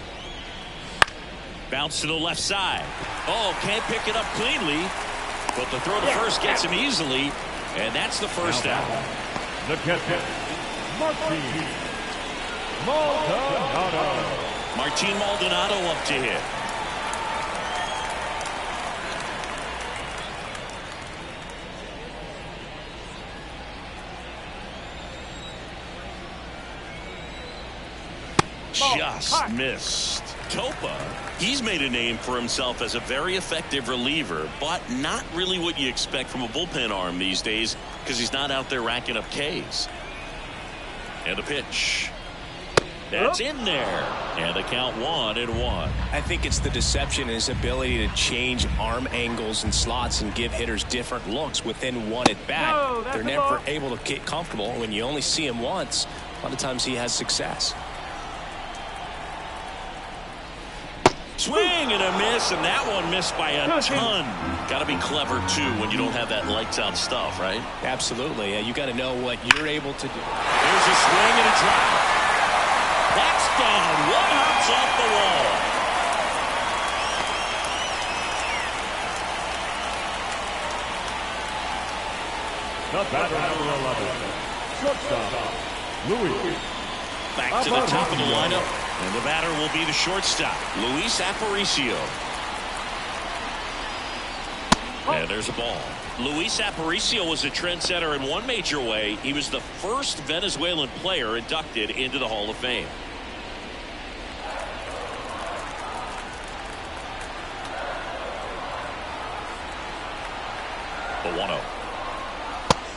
Bounce to the left side. Oh, can't pick it up cleanly. But the throw to first gets him easily. And that's the first out. The catcher, Martin Maldonado. Martin Maldonado up to hit. Just missed. Topa, he's made a name for himself as a very effective reliever, but not really what you expect from a bullpen arm these days because he's not out there racking up Ks. And a pitch. That's in there. And the count 1-1. I think it's the deception in his ability to change arm angles and slots and give hitters different looks within one at bat. No, they're never able to get comfortable. When you only see him once, a lot of times he has success. Swing and a miss, and that one missed by a ton. Got to be clever, too, when you don't have that lights-out stuff, right? Absolutely. You got to know what you're able to do. There's a swing and a drop. That's down. One hops off the wall. The batter, number 11, shortstop, Louis. Back to the top of the lineup. And the batter will be the shortstop, Luis Aparicio. And there's a ball. Luis Aparicio was a trendsetter in one major way. He was the first Venezuelan player inducted into the Hall of Fame. The 1-0.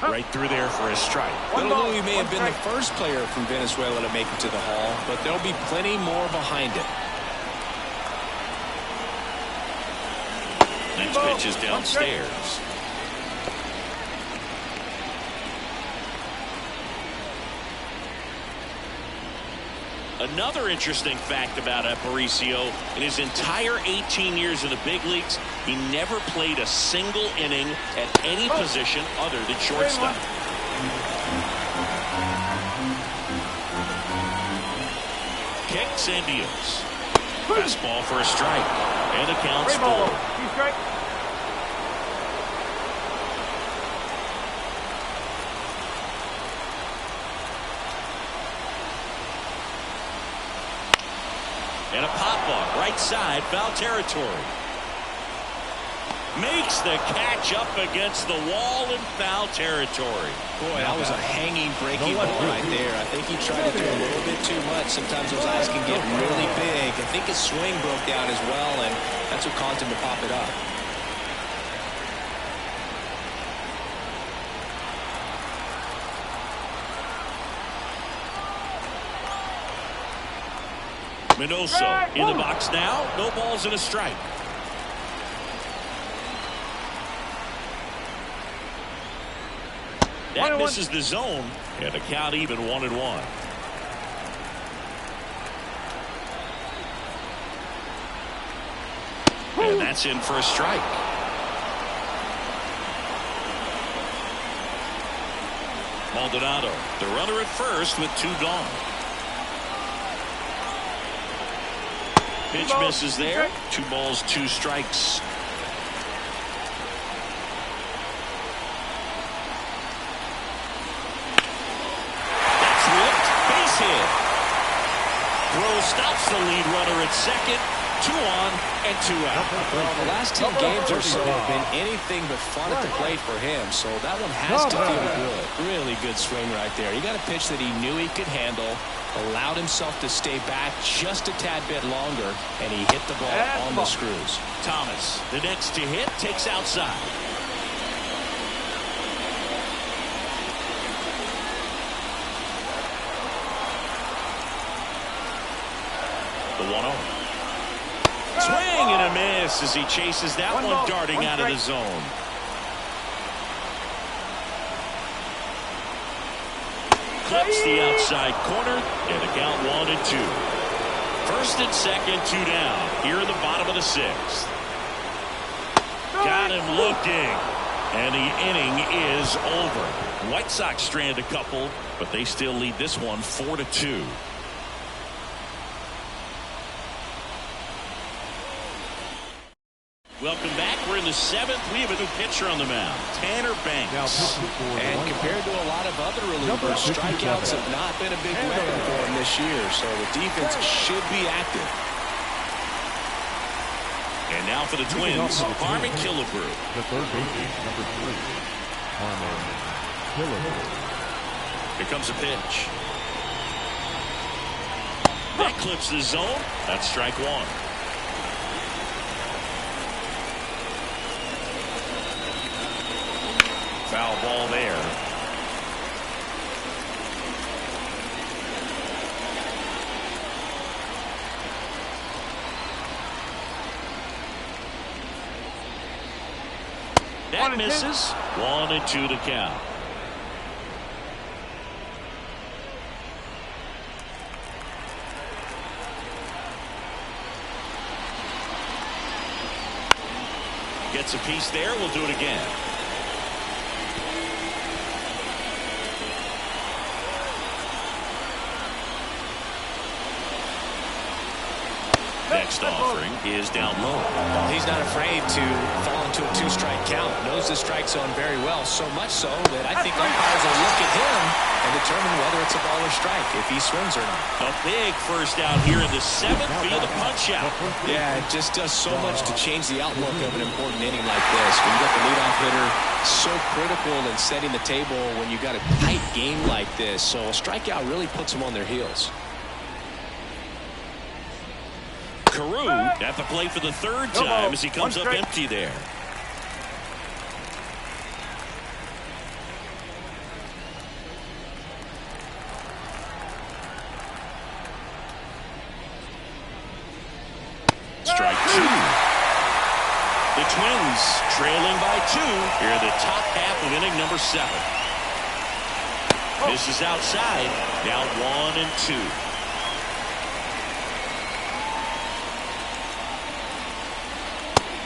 Right through there for a strike. Little Louis may have been the first player from Venezuela to make it to the Hall, but there'll be plenty more behind it. Next pitch is downstairs. Another interesting fact about Aparicio, in his entire 18 years in the big leagues, he never played a single inning at any position other than shortstop. Kicks and deals. Fastball for a strike. And the count's full. And a pop-up, right side, foul territory. Makes the catch up against the wall in foul territory. Boy, that was a hanging, breaking ball right there. I think he tried to do a little bit too much. Sometimes those eyes can get really big. I think his swing broke down as well, and that's what caused him to pop it up. Minoso in the box now. No balls and a strike. That misses the zone, and the count even 1-1. And that's in for a strike. Maldonado, the runner at first with 2 gone. Pitch misses there. 2 balls, 2 strikes. That's whipped. Base hit. Throw stops the lead runner at second. 2 on and 2 out. Well, the last 10 games or so have been anything but fun at the plate for him, so that one has to feel good. Really good swing right there. He got a pitch that he knew he could handle, allowed himself to stay back just a tad bit longer, and he hit the ball on the screws. Thomas, the next to hit, takes outside. The 1-0. Swing and a miss as he chases that one darting out of the zone. Clips the outside corner, and the count 1-2. First and second, 2 down. Here in the bottom of the 6th. Got him looking, and the inning is over. White Sox strand a couple, but they still lead this one 4-2. Welcome back. We're in the 7th. We have a new pitcher on the mound, Tanner Banks. And compared to a lot of of other relievers, strikeouts have not been a big weapon for him this year, so the defense should be active. And now for the Twins, Harmon Killebrew. The third baseman, number 3, Harmon Killebrew. Here comes a pitch. That clips the zone. That's strike one. Foul ball there. That misses. 1-2 to count. Gets a piece there. We'll do it again. Next offering is down low. Well, he's not afraid to fall into a 2-strike count. Knows the strike zone very well, so much so that I think umpires will look at him and determine whether it's a ball or strike, if he swings or not. A big first out here in the 7th via the punch out. Yeah, it just does so much to change the outlook of an important inning like this. When you got the leadoff hitter, so critical in setting the table when you got a tight game like this. So a strikeout really puts them on their heels. Carew at the plate for the 3rd time as he comes up empty there. Strike 2. The Twins trailing by 2 here in the top half of inning number 7. Misses outside. Now 1-2.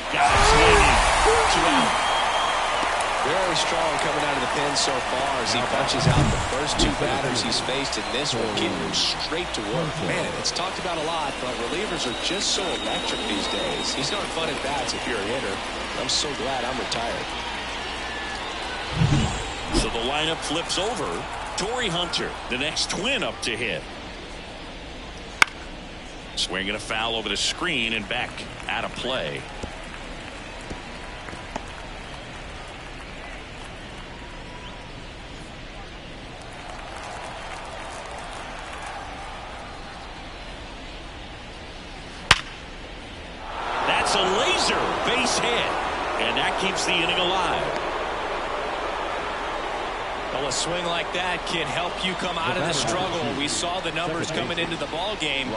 Got it swinging. 2 out. Very strong coming out of the pen so far as he punches out the first 2 batters he's faced, and this one getting him straight to work. Man, it's talked about a lot, but relievers are just so electric these days. He's not fun at bats if you're a hitter. I'm so glad I'm retired. So the lineup flips over. Torrey Hunter, the next Twin up to hit. Swinging a foul over the screen and back out of play. That's a laser base hit, and that keeps the inning alive. Well, a swing like that can help you come out of the struggle. We saw the numbers coming into the ball game,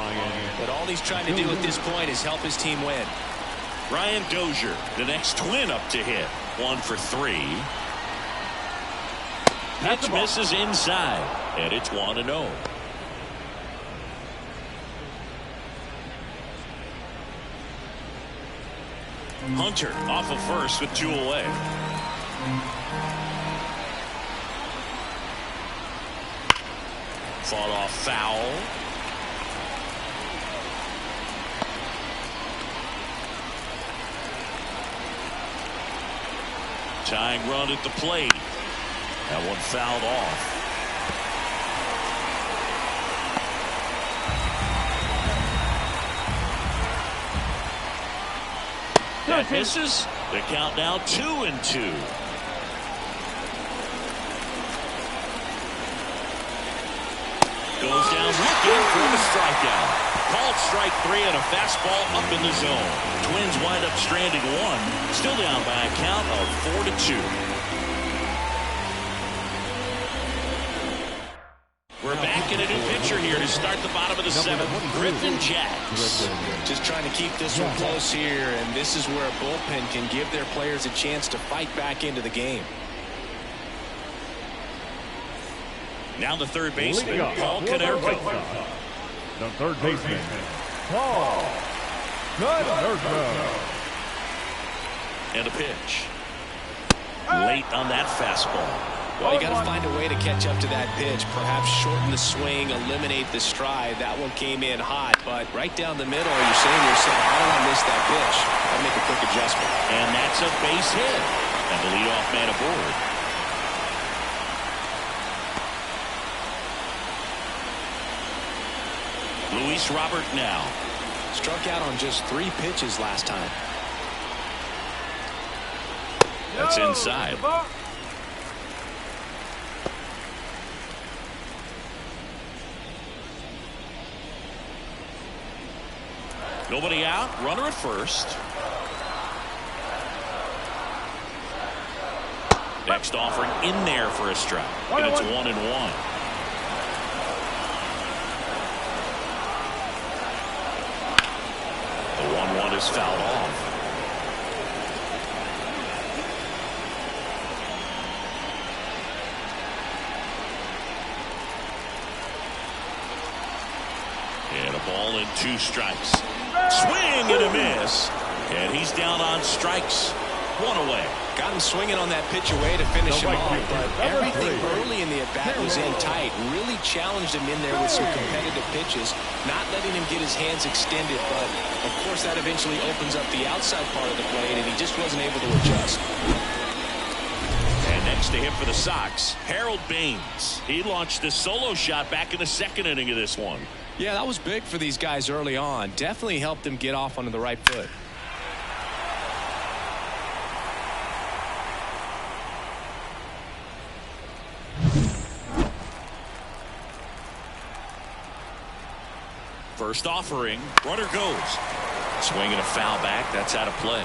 but all he's trying to do at this point is help his team win. Ryan Dozier, the next Twin up to hit. 1 for 3. Pitch misses inside, and it's 1-0. Hunter off of first with 2 away. Fought off foul. Tying run at the plate. That one fouled off. That misses. The count now 2-2. Goes down looking for the strikeout. Called strike 3 and a fastball up in the zone. Twins wind up stranding 1. Still down by a count of 4-2. We're back in a new pitcher here to start the bottom of the 7th. Griffin Jax. Just trying to keep this one close here, and this is where a bullpen can give their players a chance to fight back into the game. Now the third baseman, Paul Konerko. The third baseman, Paul Konerko. And a pitch. Late on that fastball. Well, you got to find a way to catch up to that pitch. Perhaps shorten the swing, eliminate the stride. That one came in hot, but right down the middle, you're saying to yourself, how did I miss that pitch? I'll make a quick adjustment. And that's a base hit. And the leadoff man aboard. Luis Robert now. Struck out on just 3 pitches last time. That's inside. Nobody out. Runner at first. Next offering in there for a strike. And it's 1-1. The 1-1 is fouled off. And a ball and 2 strikes. Swing and a miss. And he's down on strikes. 1 away. Got him swinging on that pitch away to finish him off, but everything early in the at-bat was in tight. Really challenged him in there with some competitive pitches, not letting him get his hands extended, but of course that eventually opens up the outside part of the plate, and he just wasn't able to adjust. And next to him for the Sox, Harold Baines. He launched a solo shot back in the 2nd inning of this one. Yeah, that was big for these guys early on. Definitely helped them get off onto the right foot. First offering, runner goes. Swing and a foul back. That's out of play.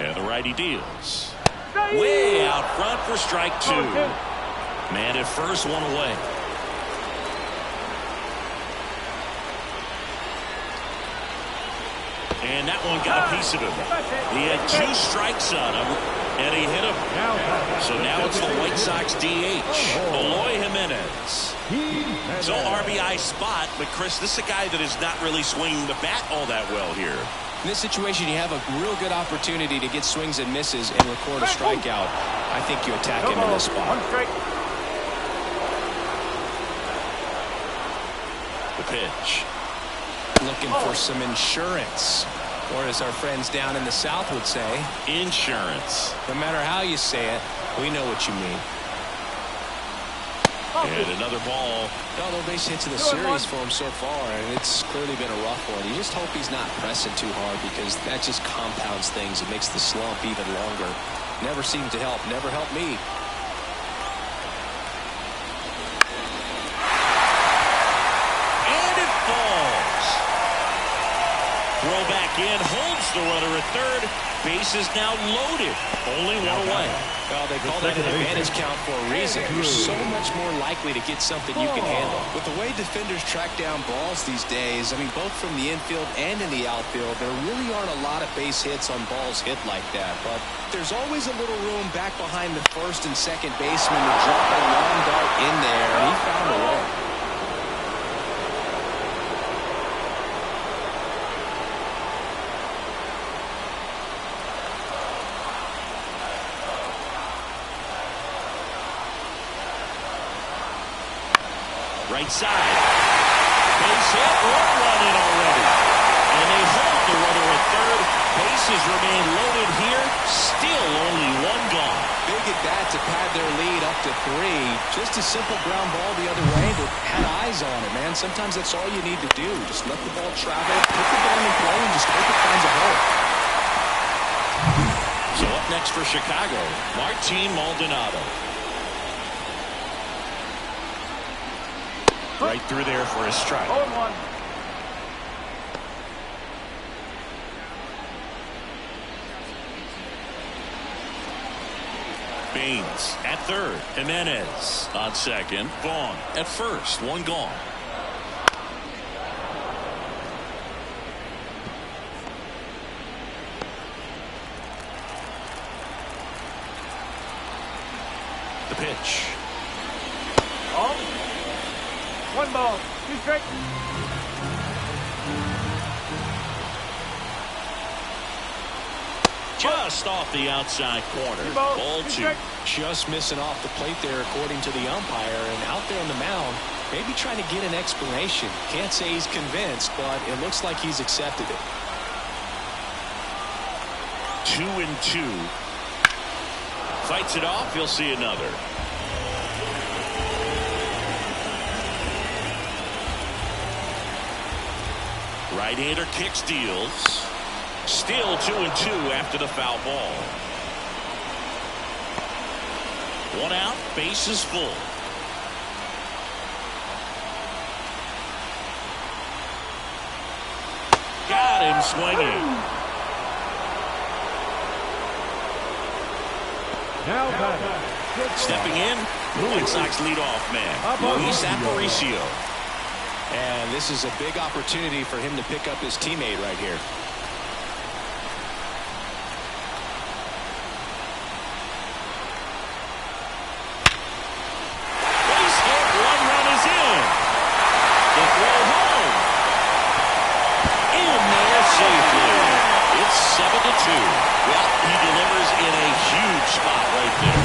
And the righty deals. Way out front for strike 2. Man at first, 1 away. And that one got a piece of him. He had 2 strikes on him, and he hit him. So now it's the White Sox DH, Eloy Jimenez. So RBI spot, but Chris, this is a guy that is not really swinging the bat all that well here. In this situation, you have a real good opportunity to get swings and misses and record a strikeout. I think you attack him in this spot. The pitch. Looking for some insurance, or as our friends down in the South would say, insurance. No matter how you say it, we know what you mean. And another ball. No base hits in the series for him so far, and it's clearly been a rough one. You just hope he's not pressing too hard, because that just compounds things. It makes the slump even longer. Never seemed to help. Never helped me. And it falls. Throw back in, holds the runner at third. Base is now loaded. Only 1 away. Well, they call that an advantage count for a reason. You're so much more likely to get something you can handle. With the way defenders track down balls these days, I mean, both from the infield and in the outfield, there really aren't a lot of base hits on balls hit like that. But there's always a little room back behind the first and second baseman to drop a long dart in there, and he found a way. Right side. Base hit. 1 run in already. And they hold the runner at third. Bases remain loaded here. Still only 1 gone. Big at bat to pad their lead up to 3. Just a simple ground ball the other way that had eyes on it, man. Sometimes that's all you need to do. Just let the ball travel, put the ball in play, and just hope it finds a hole. So up next for Chicago, Martin Maldonado. Right through there for a strike. 0-1. Baines at third. Jimenez on second. Vaughn at first. 1 gone. The pitch. 1 ball, 2 strikes. Just off the outside corner. Ball 2. Just missing off the plate there, according to the umpire, and out there on the mound, maybe trying to get an explanation. Can't say he's convinced, but it looks like he's accepted it. 2-2. Fights it off. You'll see another. Right-hander kick steals. Still 2-2 after the foul ball. One out, base is full. Got him swinging. Now batting. Stepping in, the White Sox leadoff man, Luis Aparicio. And this is a big opportunity for him to pick up his teammate right here. Base hit, one run is in. The throw home. In there safely. It's 7-2. Well, he delivers in a huge spot right there.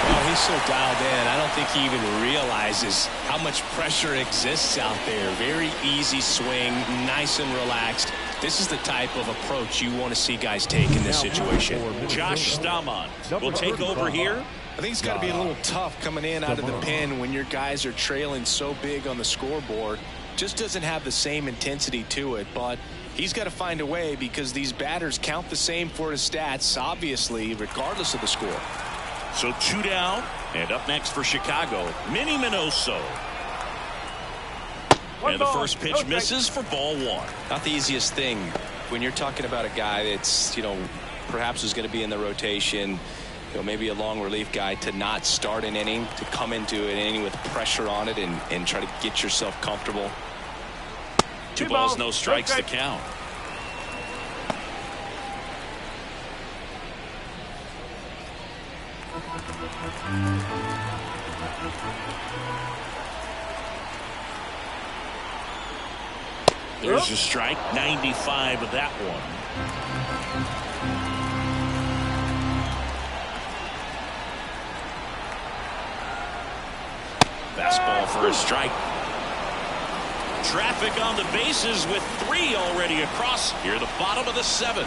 Well, he's so dialed in, I don't think he even realizes how much pressure exists out there. Very easy swing, nice and relaxed. This is the type of approach you want to see guys take in this situation. Josh Staumont will take over here. I think it's got to be a little tough coming in out of the pen when your guys are trailing so big on the scoreboard. Just doesn't have the same intensity to it, but he's got to find a way because these batters count the same for his stats, obviously, regardless of the score. So 2 down, and up next for Chicago, Minnie Minoso. And the first pitch misses for ball 1. Not the easiest thing when you're talking about a guy that's, perhaps is going to be in the rotation, maybe a long relief guy, to not start an inning, to come into an inning with pressure on it and try to get yourself comfortable. 2 balls, no strikes to count. There's a strike, 95 of that one. Fastball for a strike. Traffic on the bases with 3 already across here, the bottom of the 7th.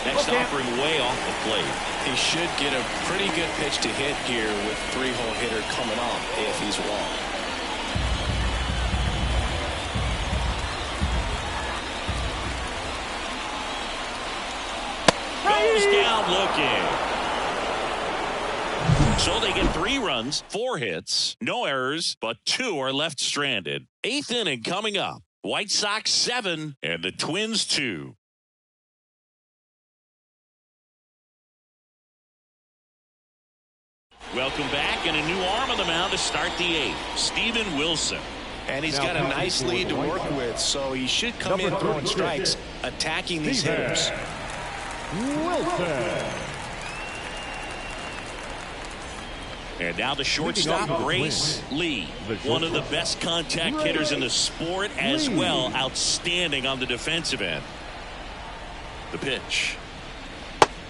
Next offering way off the plate. He should get a pretty good pitch to hit here with 3-hole hitter coming off if he's wrong. Goes down looking. So they get 3 runs, 4 hits, no errors, but 2 are left stranded. 8th inning coming up. White Sox 7 and the Twins 2. Welcome back, and a new arm on the mound to start the 8th. Steven Wilson. And he's got a nice lead to work with, so he should come in throwing strikes, attacking these hitters. Wilson. And now the shortstop, Grace Lee. One of the best contact hitters in the sport as well. Outstanding on the defensive end. The pitch.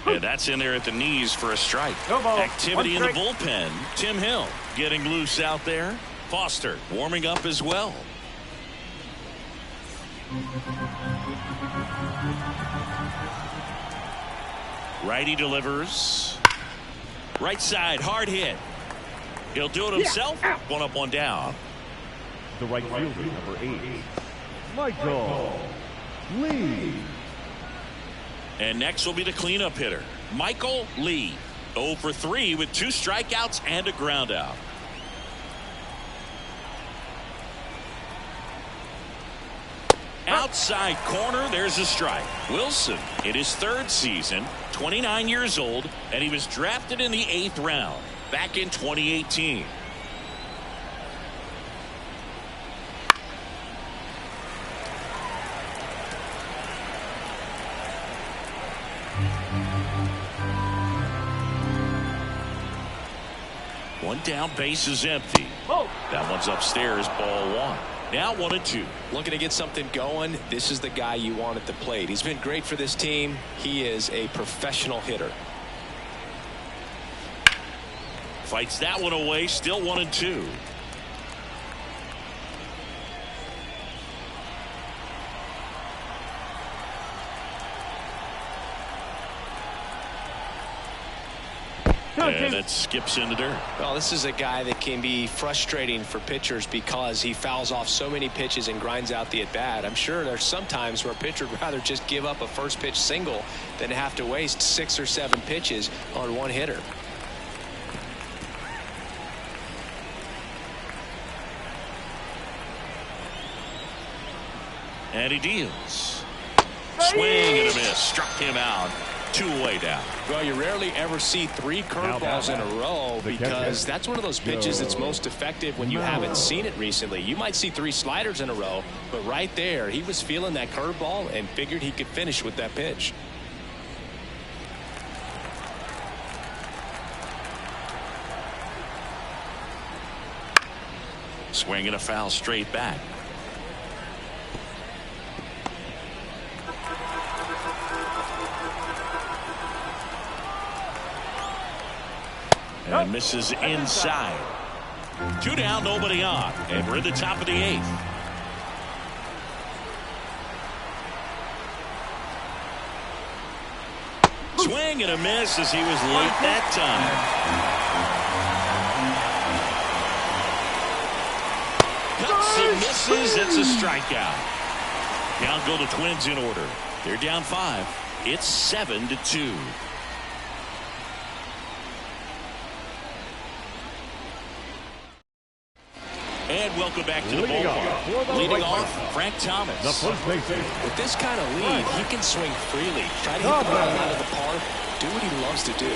And that's in there at the knees for a strike. Activity in the bullpen. Tim Hill getting loose out there. Foster warming up as well. Righty delivers. Right side, hard hit. He'll do it himself. 1 up, 1 down. The right fielder, number 8, Michael Lee. And next will be the cleanup hitter, Michael Lee. 0 for 3 with 2 strikeouts and a ground out. Outside corner, there's a strike. Wilson in his 3rd season, 29 years old, and he was drafted in the 8th round back in 2018. One down, base is empty. That one's upstairs, ball 1. Now 1-2. Looking to get something going. This is the guy you want at the plate. He's been great for this team. He is a professional hitter. Fights that one away. Still 1-2. And that skips into dirt. Well, this is a guy that can be frustrating for pitchers because he fouls off so many pitches and grinds out the at-bat. I'm sure there's some times where a pitcher would rather just give up a first pitch single than have to waste 6 or 7 pitches on one hitter. And he deals. Swing and a miss. Struck him out. 2-away down. Well, you rarely ever see 3 curveballs in a row because that's one of those pitches that's most effective when you haven't seen it recently. You might see 3 sliders in a row, but right there, he was feeling that curveball and figured he could finish with that pitch. Swing and a foul straight back. And misses inside. 2 down, nobody on. And we're in the top of the 8th. Swing and a miss as he was late that time. Cuts and misses. It's a strikeout. Down go the Twins in order. They're down 5. It's 7-2. And welcome back to the ballpark. Leading off, Frank Thomas. With this kind of lead, he can swing freely. Try to hit the ball out of the park. Do what he loves to do.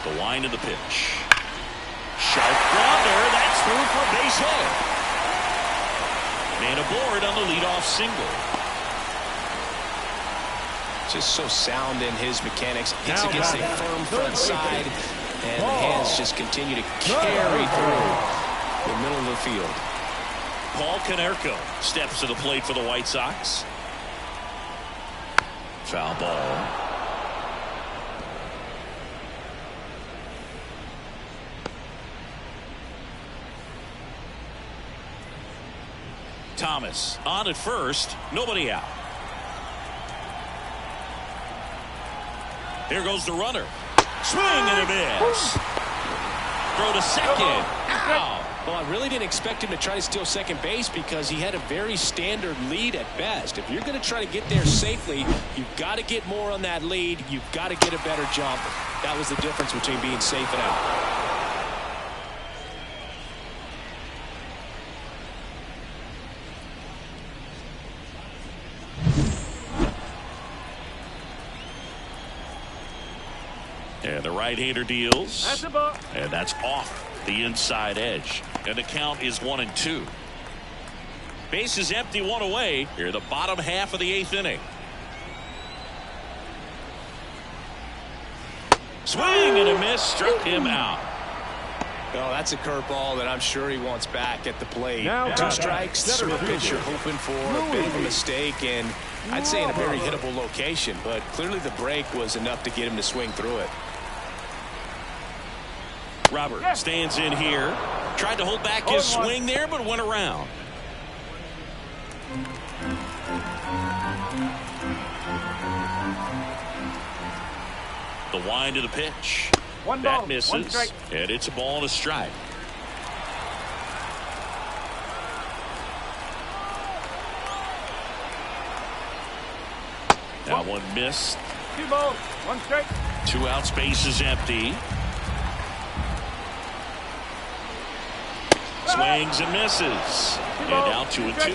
The wind of the pitch. Sharp grounder. That's through for a base hit. And aboard on the leadoff single. Just so sound in his mechanics. Hits against a firm front side. And the hands just continue to carry through the middle of the field. Paul Konerko steps to the plate for the White Sox. Foul ball. Thomas on at first. Nobody out. Here goes the runner. Swing and a miss. Throw to second. Ow. Well, I really didn't expect him to try to steal second base because he had a very standard lead at best. If you're going to try to get there safely, you've got to get more on that lead. You've got to get a better jump. That was the difference between being safe and out. And the right-hander deals. That's a ball. And that's off the inside edge. And the count is 1-2. Base is empty, 1 away. Here, the bottom half of the 8th inning. Swing and a miss. Struck him out. Well, that's a curveball that I'm sure he wants back at the plate. Now 2 strikes, swing pitch you're hoping for a bit of a mistake, and I'd say in a very hittable location, but clearly the break was enough to get him to swing through it. Robert stands in here. Tried to hold back his swing there, but went around. The wind of the pitch. That misses, and it's a ball and a strike. That one missed. 2 balls, 1 strike. 2 outs, base is empty. Swings and misses. And now 2-2.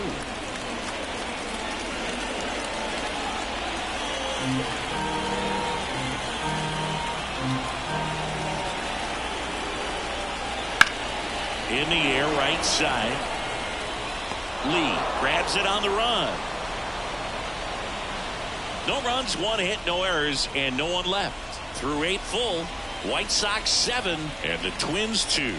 In the air, right side. Lee grabs it on the run. No runs, 1 hit, no errors, and no one left. Through 8 full. White Sox 7 and the Twins 2.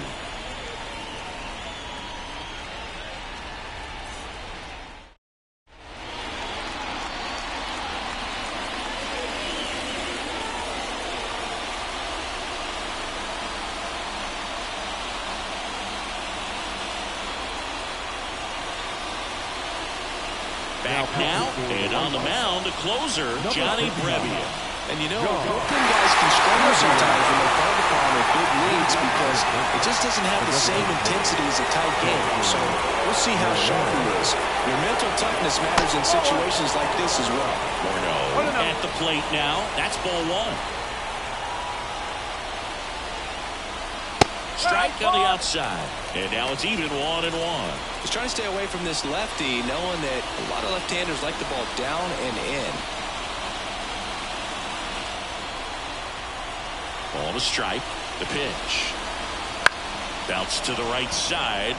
Back now, and on the mound, the closer, Johnny Brebbia. And you know, bullpen guys can struggle sometimes when they're called upon with big leads because it just doesn't have the same intensity as a tight game. So we'll see how sharp he is. Your mental toughness matters in situations like this as well. Morneau at the plate now. That's ball one. Strike on the outside. And now it's even 1-1. He's trying to stay away from this lefty, knowing that a lot of left-handers like the ball down and in. Ball to strike. The pitch. Bounce to the right side.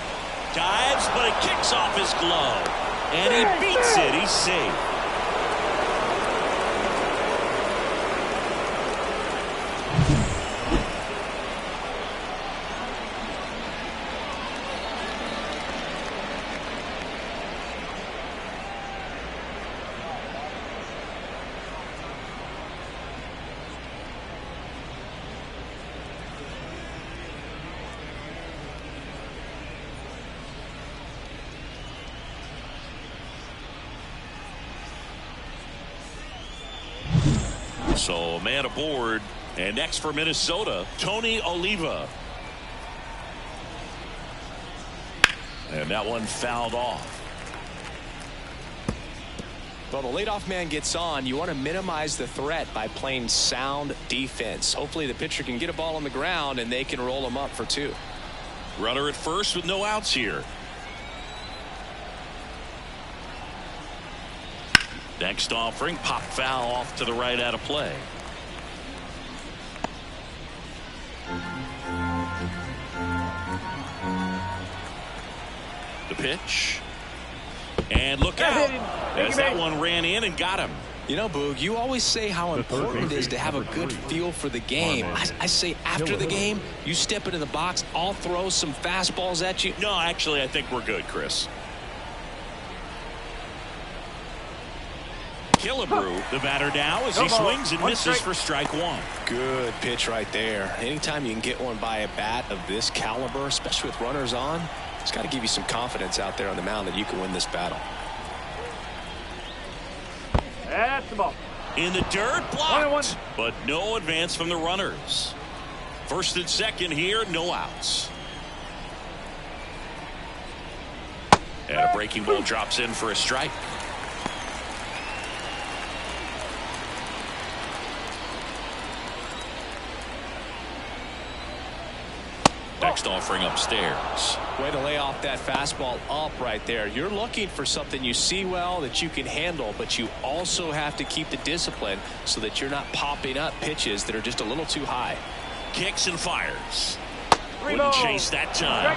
Dives, but it kicks off his glove. And he beats it. He's safe. So man aboard, and next for Minnesota, Tony Oliva. And that one fouled off. Well, the leadoff man gets on. You want to minimize the threat by playing sound defense. Hopefully the pitcher can get a ball on the ground and they can roll him up for 2. Runner at first with no outs here. Next offering, pop foul off to the right out of play. The pitch. And look out as that one ran in and got him. You know, Boog, you always say how important it is to have a good feel for the game. I say after the game, you step into the box, I'll throw some fastballs at you. No, actually, I think we're good, Chris. Killebrew, the batter now as he swings and misses for strike 1. Good pitch right there. Anytime you can get one by a bat of this caliber, especially with runners on, it's got to give you some confidence out there on the mound that you can win this battle. That's the ball. In the dirt, blocked, but no advance from the runners. First and second here, no outs. And a breaking ball drops in for a strike. Next offering upstairs. Way to lay off that fastball up right there. You're looking for something you see well that you can handle, but you also have to keep the discipline so that you're not popping up pitches that are just a little too high. Kicks and fires. Wouldn't chase that time.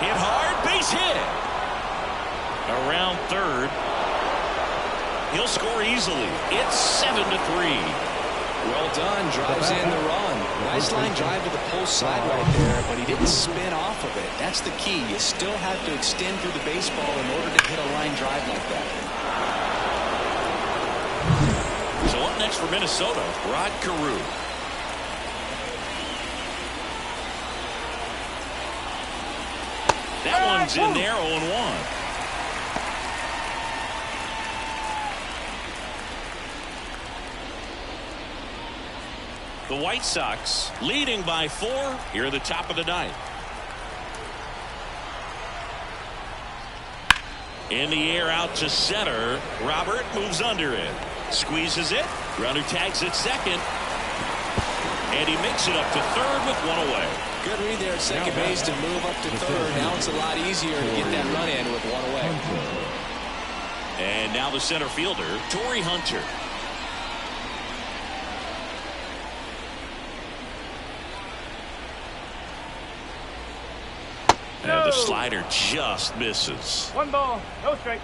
Hit hard, base hit. Around third. He'll score easily. It's 7-3. Well done. Drives in the run. Nice line drive to the pull side right there, but he didn't spin off of it. That's the key. You still have to extend through the baseball in order to hit a line drive like that. So up next for Minnesota, Rod Carew. That one's in there, 0-1. The White Sox leading by 4 here at the top of the 9th. In the air out to center. Robert moves under it. Squeezes it. Runner tags at second. And he makes it up to third with 1 away. Good read there at second base to move up to third. Now it's a lot easier to get that run in with 1 away. And now the center fielder, Torrey Hunter. And the slider just misses. 1 ball, no strike.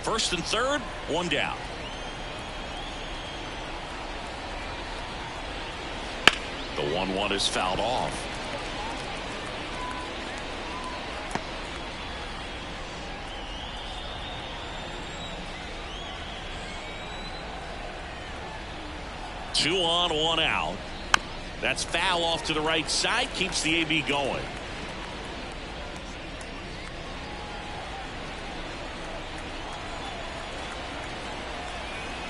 First and third, 1 down. The 1-1 is fouled off. 2 on, 1 out. That's foul off to the right side. Keeps the AB going.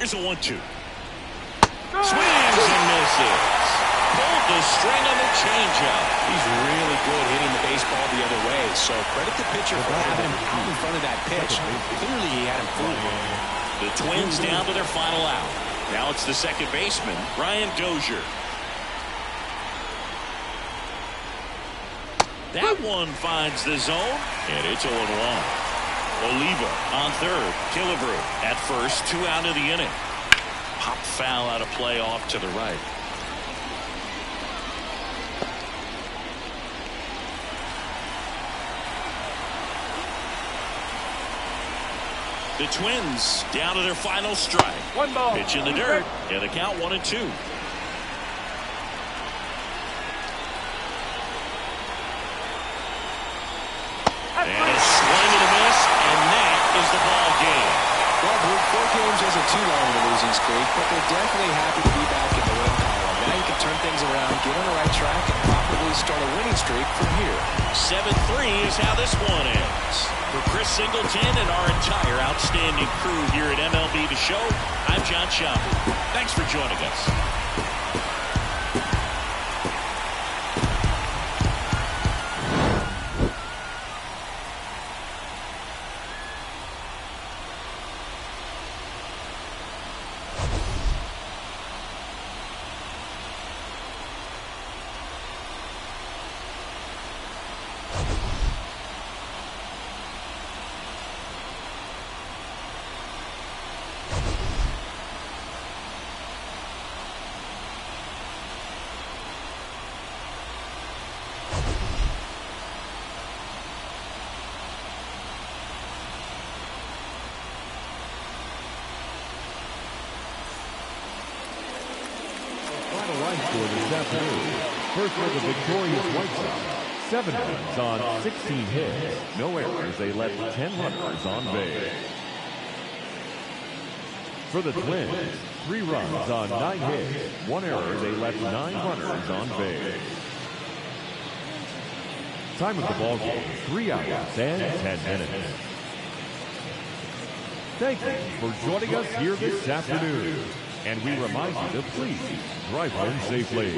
Here's a 1-2. Swings and misses. Pulled the string on the changeup. He's really good hitting the baseball the other way. So credit the pitcher for having him out in front of that pitch. Clearly he had him fooled. The Twins down to their final out. Now it's the second baseman, Brian Dozier. That one finds the zone, and it's 0-1. Oliva on third. Killebrew at first. 2 out of the inning. Pop foul out of play off to the right. The Twins down to their final strike. 1 ball. Pitch in the dirt. And the count 1-2. And a swing and a miss, and that is the ball game. Well, Blue, 4 games isn't too long of a losing streak, but they're definitely happy to be back in the win column. Now you can turn things around, get on the right track, and probably start a winning streak from here. 7-3 is how this one ends. For Chris Singleton and our entire outstanding crew here at MLB The Show, I'm John Schaumburg. Thanks for joining us. This afternoon. First for the victorious White Sox. 7 runs on 16 hits. No errors. They left 10 runners on base. For the Twins, 3 runs on 9 hits. 1 error. They left 9 runners on base. Time of the ball game, 3 hours and 10 minutes. Thank you for joining us here this afternoon. And we remind you to please drive home safely.